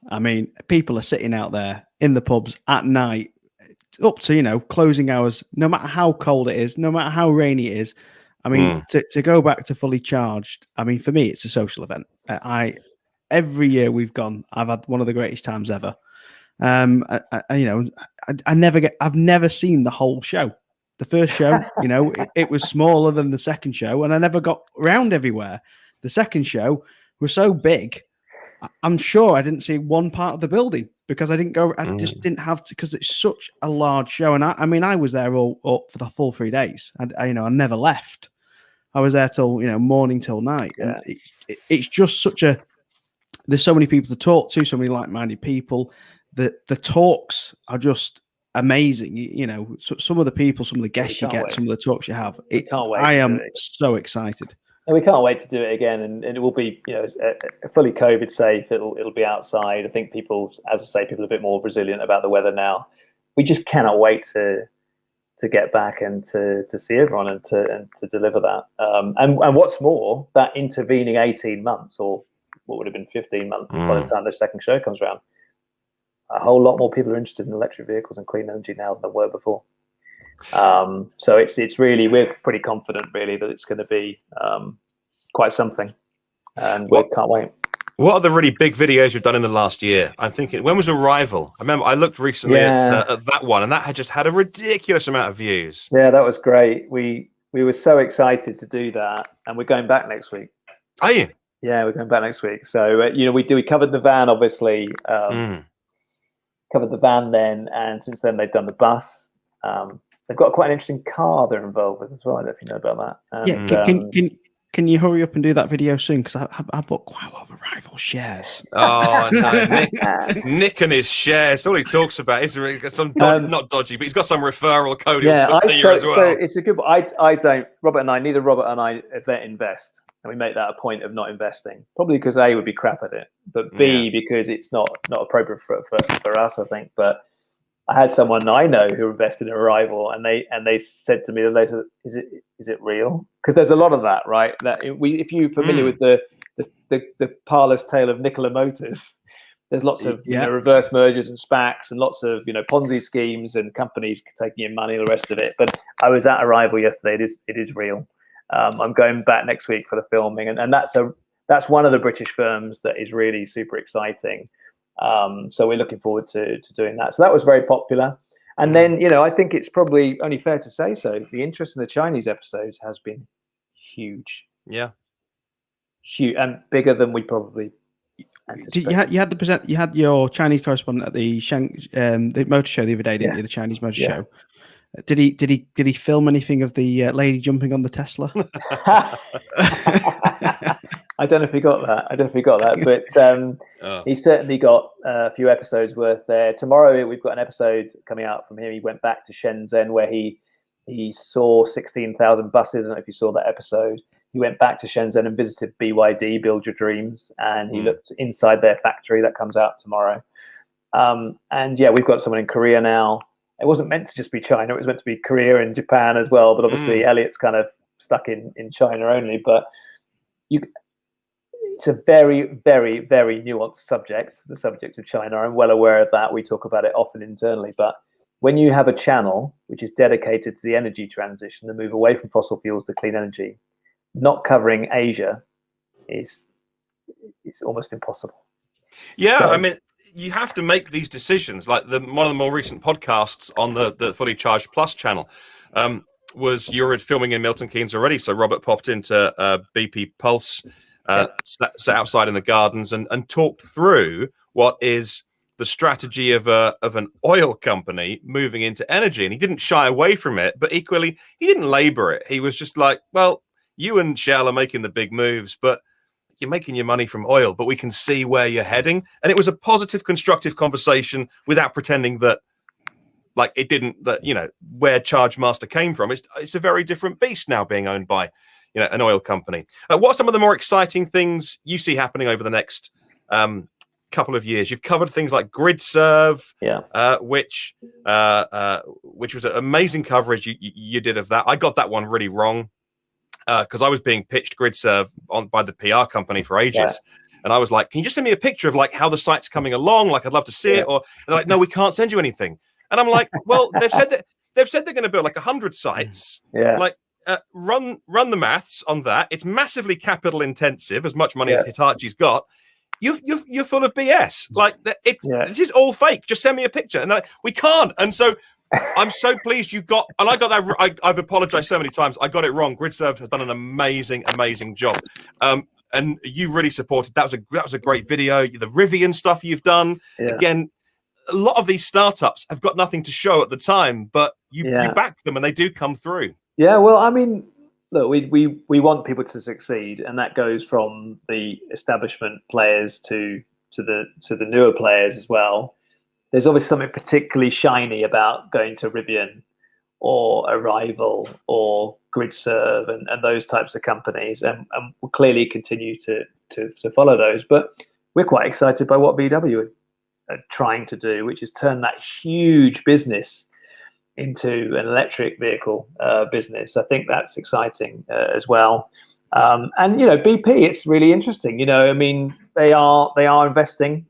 I mean, people are sitting out there in the pubs at night, up to, you know, closing hours, no matter how cold it is, no matter how rainy it is. I mean, to go back to fully charged, I mean, for me, it's a social event. Every year we've gone, I've had one of the greatest times ever. I've never seen the whole show. The first show, you know, it was smaller than the second show, and I never got around everywhere. The second show was so big, I'm sure I didn't see one part of the building because I didn't go. I just didn't have to, because it's such a large show. And I mean, I was there all for the full 3 days. I never left. I was there till, you know, morning till night. Yeah. And it's just such a. There's so many people to talk to, so many like-minded people. The talks are just amazing. You know, some of the people, some of the guests you get, some of the talks you have. I am so excited. And we can't wait to do it again, and it will be, you know, fully COVID safe. It'll be outside. I think people, as I say, people are a bit more resilient about the weather now. We just cannot wait to get back and to see everyone and to deliver that. And what's more, that intervening 18 months, or what would have been 15 months by the time the second show comes around, a whole lot more people are interested in electric vehicles and clean energy now than there were before. So it's really, we're pretty confident really that it's going to be quite something, and we can't wait. What are the really big videos you've done in the last year? I'm thinking, when was Arrival? I remember I looked recently at that one, and that had just had a ridiculous amount of views. Yeah, that was great. We were so excited to do that, and we're going back next week. Are you? Yeah, we're going back next week. So you know, we covered the van, obviously. Covered the van then, and since then they've done the bus. They've got quite an interesting car they're involved with as well. I don't know if you know about that. And, can you hurry up and do that video soon? Because I bought quite a lot of Arrival shares. Oh no, Nick and his shares. All he talks about is some not dodgy, but he's got some referral code. Yeah, as well. So it's a good. I don't. Neither Robert and I invest, and we make that a point of not investing. Probably because A, would be crap at it, but B, because it's not appropriate for us, I think. But I had someone I know who invested in Arrival, and they said to me, they said, "Is it real?" Because there's a lot of that, right? That if you're familiar with the parlous tale of Nikola Motors, there's lots of you know, reverse mergers and SPACs, and lots of, you know, Ponzi schemes and companies taking in money and the rest of it. But I was at Arrival yesterday. It is real. I'm going back next week for the filming, and that's one of the British firms that is really super exciting. So we're looking forward to doing that. So that was very popular. And then, you know, I think it's probably only fair to say so, the interest in the Chinese episodes has been huge. Yeah. Huge, and bigger than we probably anticipated. You had your Chinese correspondent at the the motor show the other day, didn't you? The Chinese motor show. Did he film anything of the lady jumping on the Tesla? I don't know if he got that. But he certainly got a few episodes worth there. Tomorrow we've got an episode coming out from him. He went back to Shenzhen where he saw 16,000 buses. I don't know if you saw that episode. He went back to Shenzhen and visited BYD, Build Your Dreams, and he looked inside their factory. That comes out tomorrow. And yeah, we've got someone in Korea now. It wasn't meant to just be China. It was meant to be Korea and Japan as well. But obviously Elliot's kind of stuck in China only. But it's a very, very, very nuanced subject, the subject of China. I'm well aware of that. We talk about it often internally. But when you have a channel which is dedicated to the energy transition, the move away from fossil fuels to clean energy, not covering Asia it's almost impossible. Yeah, so, I mean, you have to make these decisions. Like one of the more recent podcasts on the Fully Charged Plus channel was you were filming in Milton Keynes already. So Robert popped into BP Pulse, sat outside in the gardens and talked through what is the strategy of an oil company moving into energy. And he didn't shy away from it, but equally, he didn't labor it. He was just like, well, you and Shell are making the big moves, but you're making your money from oil, but we can see where you're heading. And it was a positive, constructive conversation without pretending that, like, it didn't, that, you know, where Charge Master came from. It's a very different beast now being owned by, an oil company. What are some of the more exciting things you see happening over the next couple of years? You've covered things like GridServe, which was an amazing coverage you did of that. I got that one really wrong because I was being pitched GridServe by the PR company for ages. And I was like, can you just send me a picture of like how the site's coming along? Like, I'd love to see it. Or they're like, no, we can't send you anything. And I'm like, well, they've said they're going to build like 100 sites. Like, run the maths on that. It's massively capital intensive, as much money as Hitachi's got. You're full of BS. Like, this is all fake. Just send me a picture. And like, we can't. And so I'm so pleased you got, and I got that. I've apologized so many times. I got it wrong. GridServe has done an amazing job. And you really supported. That was a great video. The Rivian stuff you've done. Again, a lot of these startups have got nothing to show at the time, but you back them and they do come through. Yeah, well, I mean, look, we want people to succeed, and that goes from the establishment players to the newer players as well. There's obviously something particularly shiny about going to Rivian or Arrival or GridServe and those types of companies, and we'll clearly continue to follow those. But we're quite excited by what VW are trying to do, which is turn that huge business into an electric vehicle business. I think that's exciting as well. And BP, it's really interesting. I mean, they are investing.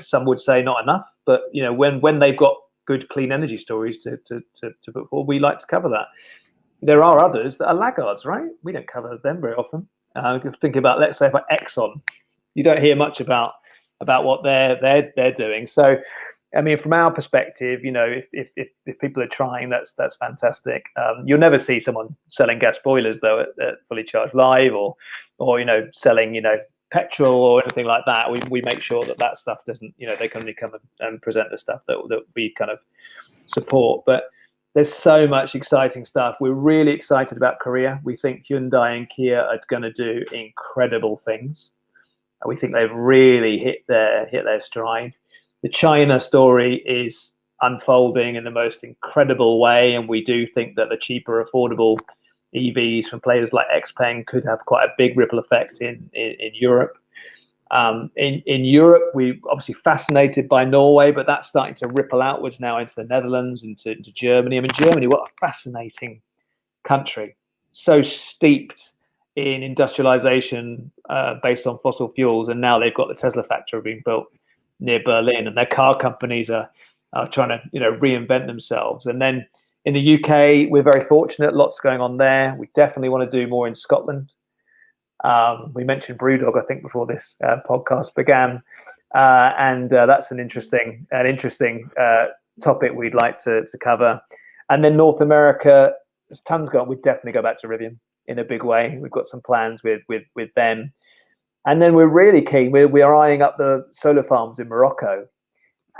Some would say not enough, but when they've got good clean energy stories to put forward, we like to cover that. There are others that are laggards, right? We don't cover them very often. Think about, let's say, about Exxon. You don't hear much about what they're doing. So, I mean, from our perspective, if people are trying, that's fantastic. You'll never see someone selling gas boilers though at Fully Charged Live, or selling petrol or anything like that. We make sure that stuff doesn't, they can only come and present the stuff that we kind of support. But there's so much exciting stuff. We're really excited about Korea. We think Hyundai and Kia are going to do incredible things. We think they've really hit their stride. The China story is unfolding in the most incredible way, and we do think that the cheaper, affordable EVs from players like XPeng could have quite a big ripple effect in Europe. In Europe, we're obviously fascinated by Norway, but that's starting to ripple outwards now into the Netherlands, into Germany. I mean, Germany, what a fascinating country. So steeped in industrialization based on fossil fuels, and now they've got the Tesla factory being built near Berlin, and their car companies are trying to reinvent themselves. And then in the UK, we're very fortunate, lots going on there. We definitely want to do more in Scotland. We mentioned Brewdog, I think, before this podcast began, and that's an interesting topic we'd like to cover. And then North America, there's tons going on. We'd definitely go back to Rivian in a big way. We've got some plans with them. And then we're really keen. We are eyeing up the solar farms in Morocco,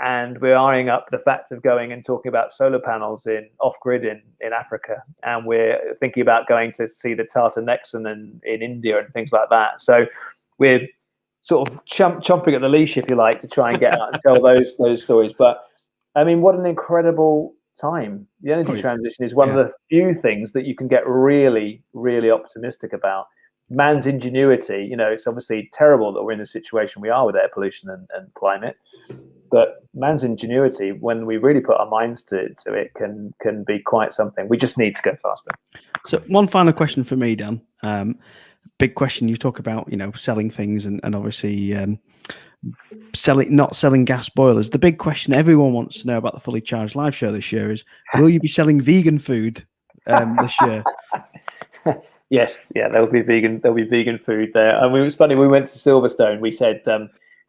and we're eyeing up the fact of going and talking about solar panels off-grid in Africa. And we're thinking about going to see the Tata Nexon in India and things like that. So we're sort of chomping at the leash, if you like, to try and get out and tell those stories. But I mean, what an incredible time. The energy transition is one of the few things that you can get really, really optimistic about. Man's ingenuity, it's obviously terrible that we're in the situation we are with air pollution and climate, but man's ingenuity, when we really put our minds to it, can be quite something. We just need to go faster. So one final question for me, Dan. Big question. You talk about, selling things and obviously not selling gas boilers. The big question everyone wants to know about the Fully Charged Live show this year is, will you be selling vegan food this year? Yes, there'll be vegan food there. I mean, it was funny. We went to Silverstone. We said,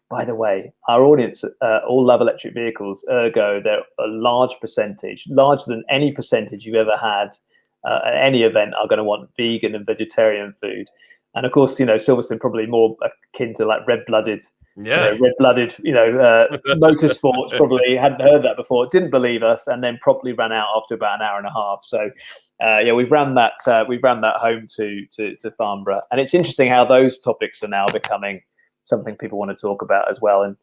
by the way, our audience all love electric vehicles. Ergo, they're a large percentage, larger than any percentage you've ever had at any event, are going to want vegan and vegetarian food. And of course, Silverstone probably more akin to like red-blooded motorsports. Probably hadn't heard that before, didn't believe us, and then promptly ran out after about an hour and a half. So we've ran that home to Farnborough, and it's interesting how those topics are now becoming something people want to talk about as well. And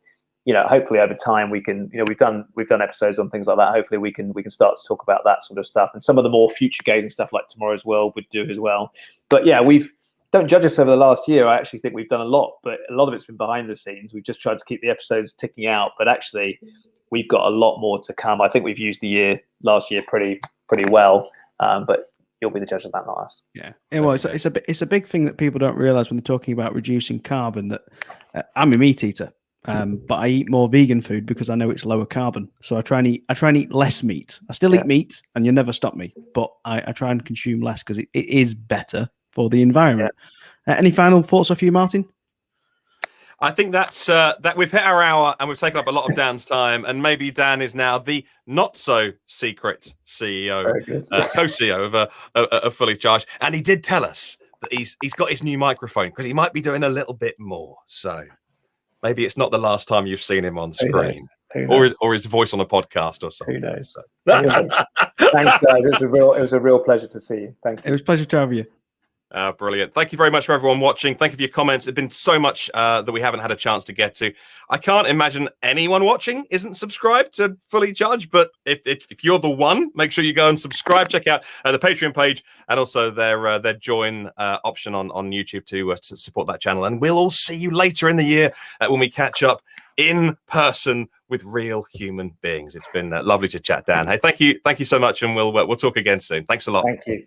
hopefully over time we can, we've done episodes on things like that. Hopefully we can start to talk about that sort of stuff, and some of the more future gazing stuff like Tomorrow's World would do as well. But yeah, don't judge us over the last year. I actually think we've done a lot, but a lot of it's been behind the scenes. We've just tried to keep the episodes ticking out, but actually we've got a lot more to come. I think we've used the last year pretty well, but you'll be the judge of that, not us. Yeah. Well, it's a big thing that people don't realize when they're talking about reducing carbon. That I'm a meat eater, but I eat more vegan food because I know it's lower carbon. So I try and eat less meat. I still eat meat, and you never stop me, but I try and consume less because it is better for the environment. Any final thoughts off you, Martin? I think that's that we've hit our hour and we've taken up a lot of Dan's time, and maybe Dan is now the not so secret CEO, co-CEO of Fully Charged, and he did tell us that he's got his new microphone because he might be doing a little bit more. So maybe it's not the last time you've seen him on screen, or his voice on a podcast or something. Who knows? Thanks, guys. It was a real pleasure to see you. Thank you. It was a pleasure to have you. Brilliant. Thank you very much for everyone watching. Thank you for your comments. There's been so much that we haven't had a chance to get to. I can't imagine anyone watching isn't subscribed to Fully Charged, but if you're the one, make sure you go and subscribe. Check out the Patreon page and also their join option on YouTube to support that channel. And we'll all see you later in the year when we catch up in person with real human beings. It's been lovely to chat, Dan. Hey, thank you so much, and we'll talk again soon. Thanks a lot. Thank you.